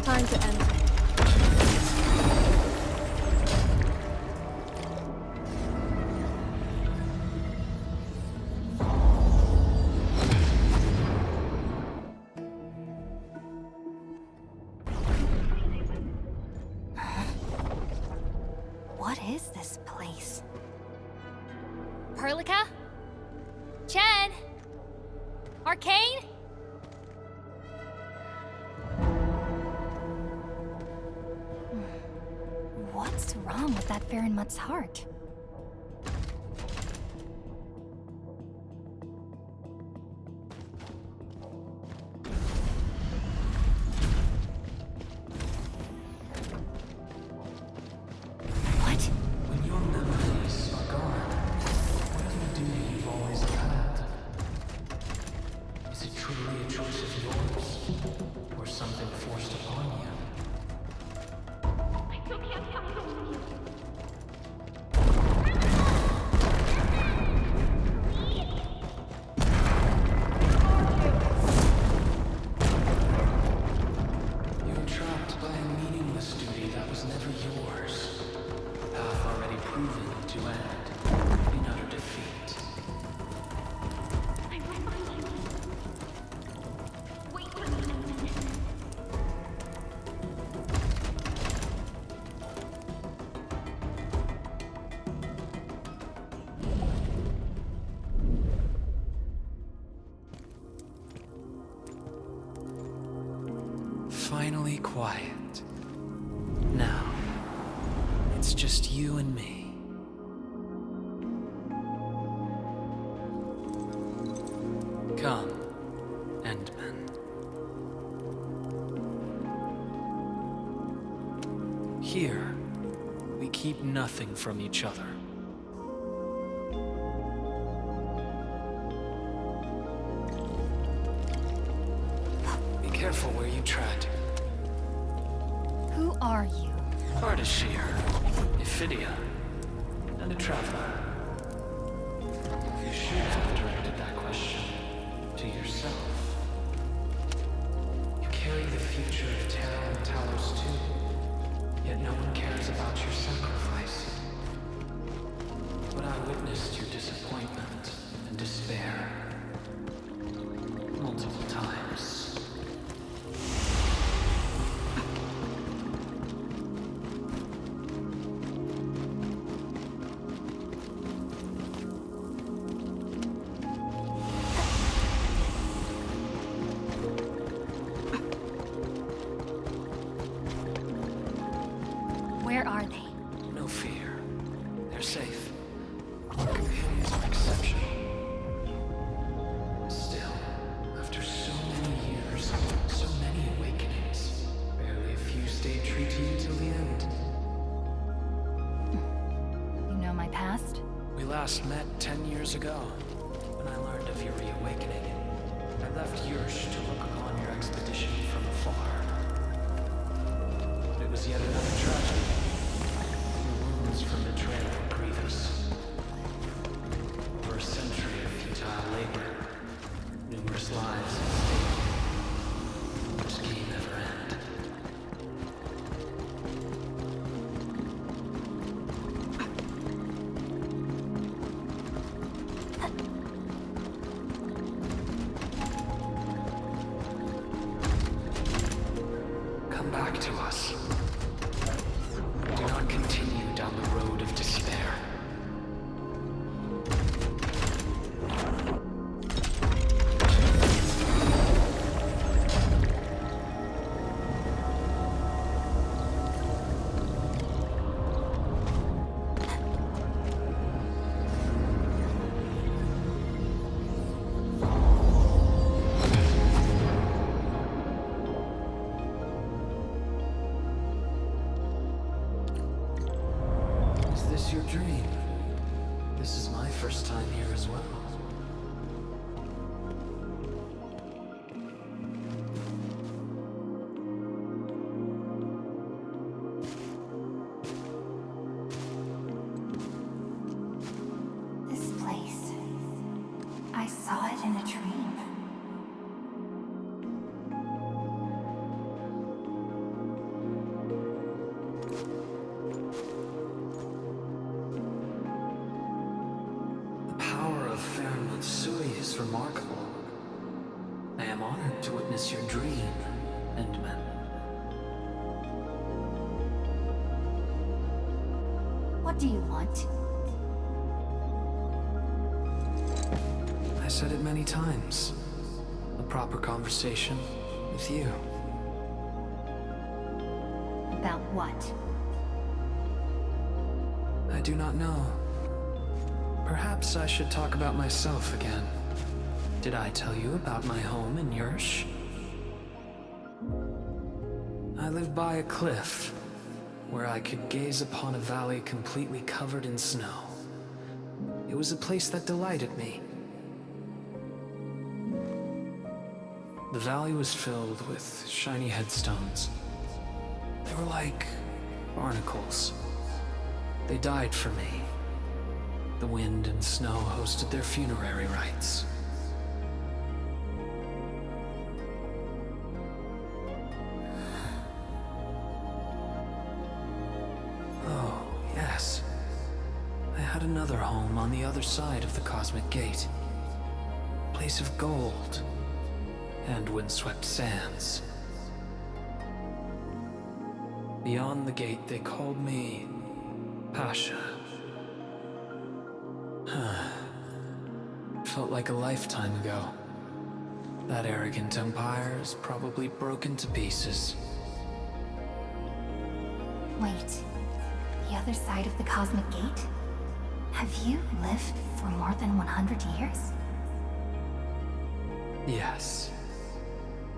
Time to end. What is this place? Perlica? Chen? Arcane? What's wrong with that Farinmut's heart? What? When your memories are gone, what do you do you've always had? Is it truly a choice of yours? Or something forced upon you? You're trapped by a meaningless duty that was never yours. A path already proven to end in utter defeat. Finally quiet. Now, it's just you and me. Come and keep nothing from each other. Be careful where you tread. Who are you? Ardashir, Ephidia, and a traveler. You should have directed that question to yourself. You carry the future of Terra and Talos too, yet no one cares about your sacrifice. But I witnessed your disappointment and despair multiple times. Where are they? No fear. They're safe. Our companions are exceptional. Still, after so many years, so many awakenings, barely a few stayed true to you till the end. You know my past? We last met 10 years ago, when I learned of your reawakening. I left Yursh to look upon your expedition from afar. But it was yet another tragedy. From betrayal were grievous. Over a century of futile labor, numerous lives at stake. This game never end. Come back to us. Do not continue down the road of despair. Is this your dream? This is my first time here as well. This place. I saw it in a dream. The power of Fairn Matsui is remarkable. I am honored to witness your dream, Endman. What do you want? I said it many times. A proper conversation with you. About what? I do not know. Perhaps I should talk about myself again. Did I tell you about my home in Yursh? I lived by a cliff, where I could gaze upon a valley completely covered in snow. It was a place that delighted me. The valley was filled with shiny headstones. They were like barnacles. They died for me. The wind and snow hosted their funerary rites. Oh, yes. I had another home on the other side of the Cosmic Gate. A place of gold and windswept sands. Beyond the gate, they called me Pasha. Felt like a lifetime ago. That arrogant empire is probably broken to pieces. Wait. The other side of the Cosmic Gate? Have you lived for more than 100 years? Yes.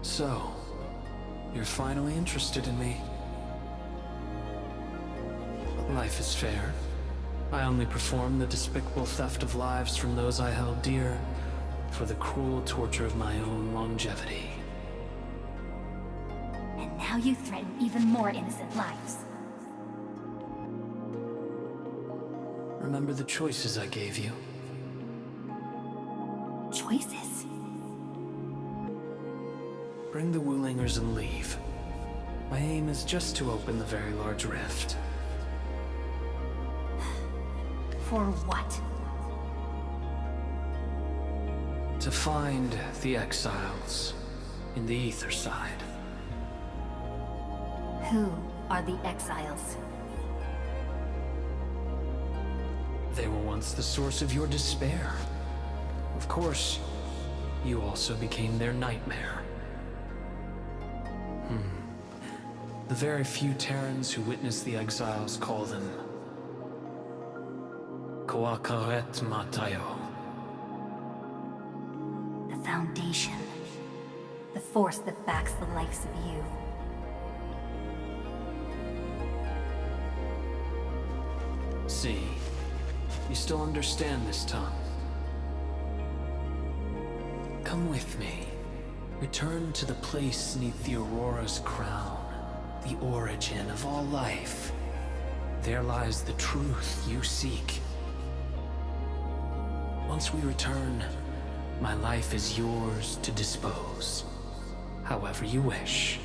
So, you're finally interested in me. Life is fair. I only perform the despicable theft of lives from those I held dear for the cruel torture of my own longevity. And now you threaten even more innocent lives. Remember the choices I gave you? Choices? Bring the Wulingers and leave. My aim is just to open the very large rift. For what? To find the exiles in the ether side. Who are the exiles? They were once the source of your despair. Of course, you also became their nightmare. The very few Terrans who witness the exiles call them Koakaret Matayo. The Foundation. The force that backs the likes of you. See, you still understand this tongue. Come with me. Return to the place neath the Aurora's crown, the origin of all life. There lies the truth you seek. Once we return, my life is yours to dispose, however you wish.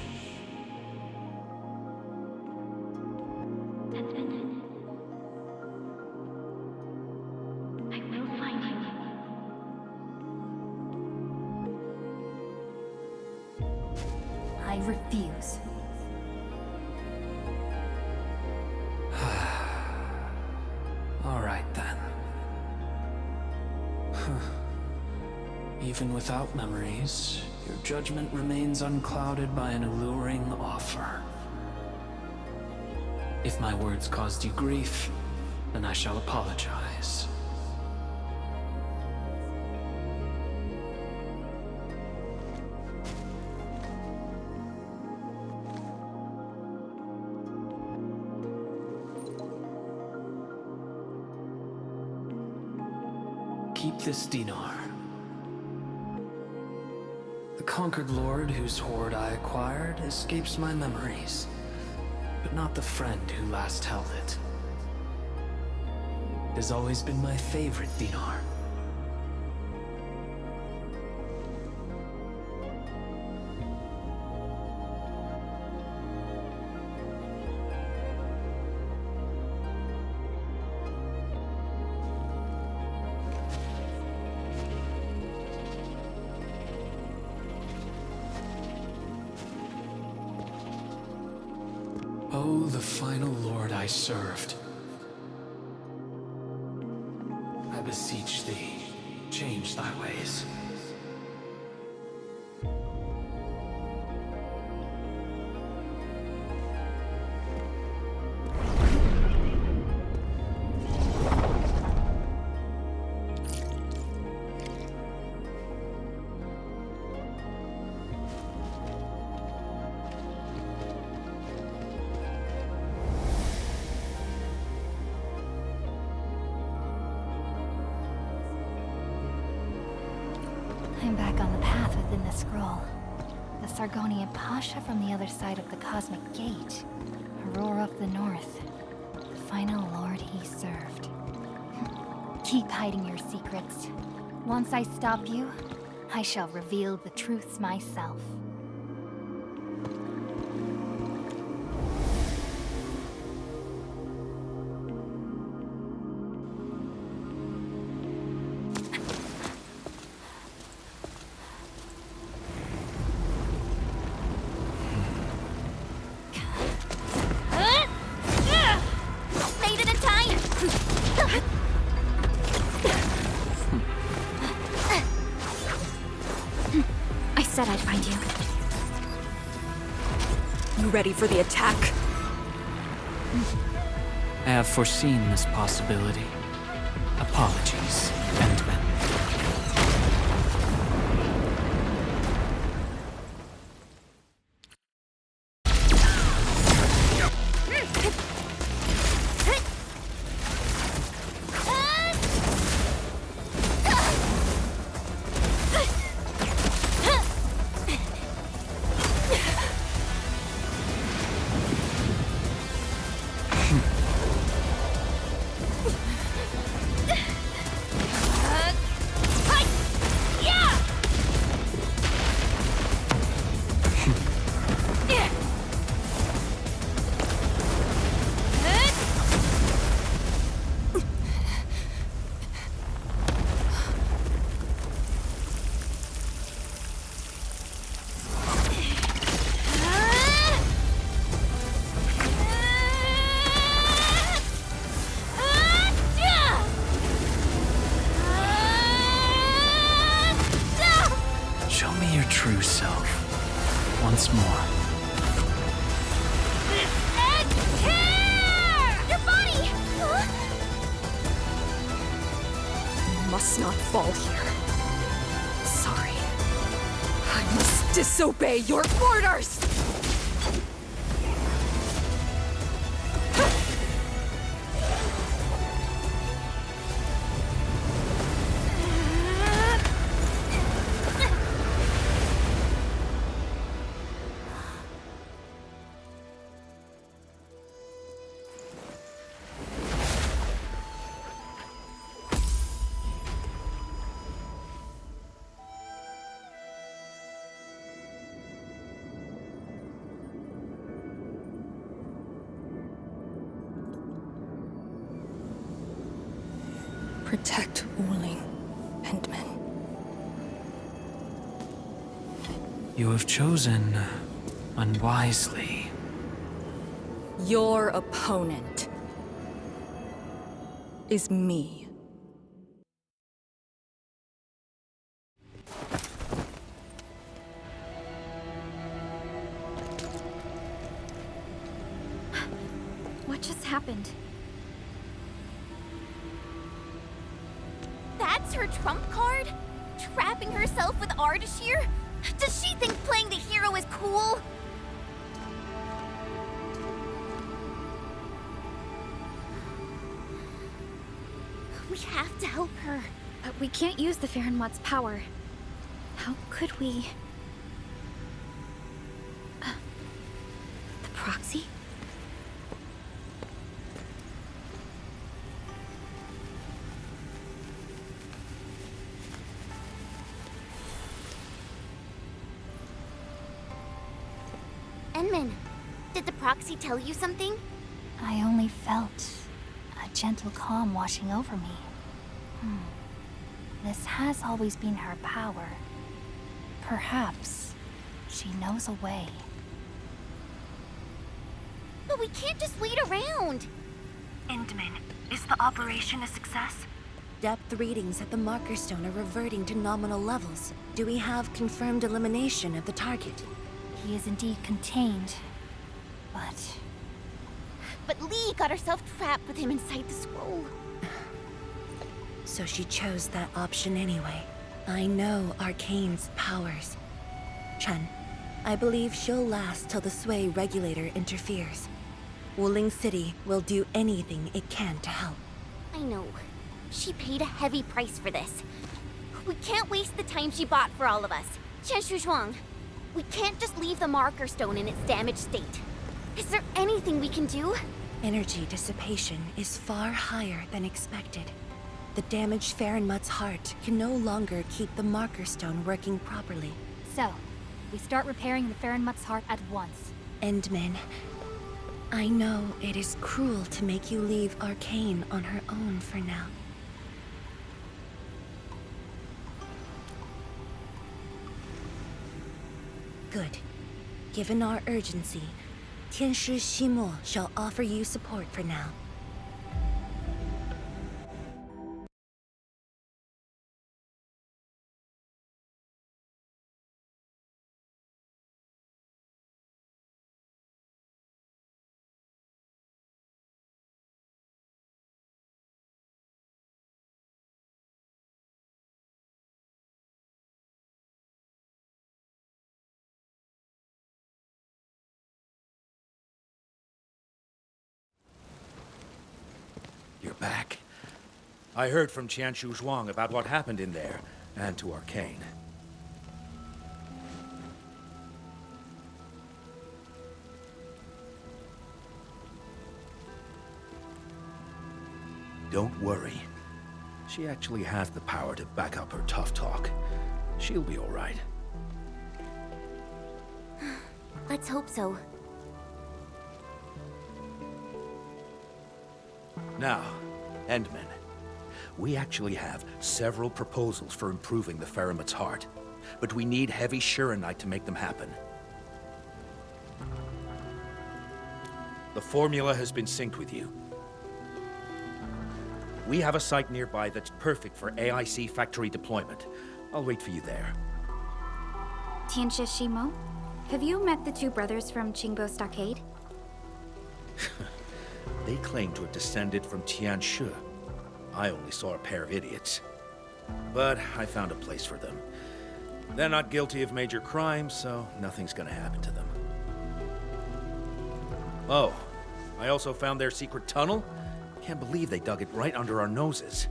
I refuse. All right then. Even without memories, your judgment remains unclouded by an alluring offer. If my words caused you grief, then I shall apologize. Keep this dinar. The conquered lord whose hoard I acquired escapes my memories, but not the friend who last held it. It has always been my favorite dinar. Oh, the final lord I served. I beseech thee, change thy ways. I'm back on the path within the scroll. The Sargonian Pasha from the other side of the Cosmic Gate. Aurora of the North. The final lord he served. Keep hiding your secrets. Once I stop you, I shall reveal the truths myself. Made it in time! I said I'd find you. You ready for the attack? I have foreseen this possibility. Apologies, Endman. true self once more. Your body! You must not fall here. Sorry. I must disobey your orders! Protect Wuling, Endman. You have chosen unwisely. Your opponent is me. What just happened? That's her trump card? Trapping herself with Ardashir? Does she think playing the hero is cool? We have to help her. But we can't use the Farenmot's power. How could we... the proxy? Enman, did the proxy tell you something? I only felt a gentle calm washing over me. This has always been her power. Perhaps she knows a way. But we can't just wait around. Endman, is the operation a success? Depth readings at the marker stone are reverting to nominal levels. Do we have confirmed elimination of the target? He is indeed contained, But Lee got herself trapped with him inside the scroll. So she chose that option anyway. I know Arcane's powers. Chen, I believe she'll last till the Sway regulator interferes. Wuling City will do anything it can to help. I know. She paid a heavy price for this. We can't waste the time she bought for all of us. Chen Shuzhuang, we can't just leave the marker stone in its damaged state. Is there anything we can do? Energy dissipation is far higher than expected. The damaged Farenmut's heart can no longer keep the marker stone working properly. So, we start repairing the Farenmut's heart at once. Endman, I know it is cruel to make you leave Arcane on her own for now. Good. Given our urgency, Tianshi Ximo shall offer you support for now. You're back. I heard from Qianshu Zhuang about what happened in there, and to Arcane. Don't worry. She actually has the power to back up her tough talk. She'll be all right. Let's hope so. Now, Endman, we actually have several proposals for improving the Faramut's heart, but we need heavy Shiranite to make them happen. The formula has been synced with you. We have a site nearby that's perfect for AIC factory deployment. I'll wait for you there. Tianxia Shimo, have you met the two brothers from Qingbo Stockade? They claim to have descended from Tianxia. I only saw a pair of idiots. But I found a place for them. They're not guilty of major crimes, so nothing's gonna happen to them. Oh, I also found their secret tunnel. Can't believe they dug it right under our noses.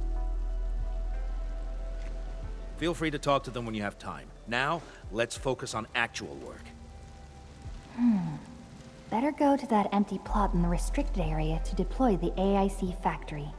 Feel free to talk to them when you have time. Now, let's focus on actual work. Better go to that empty plot in the restricted area to deploy the AIC factory.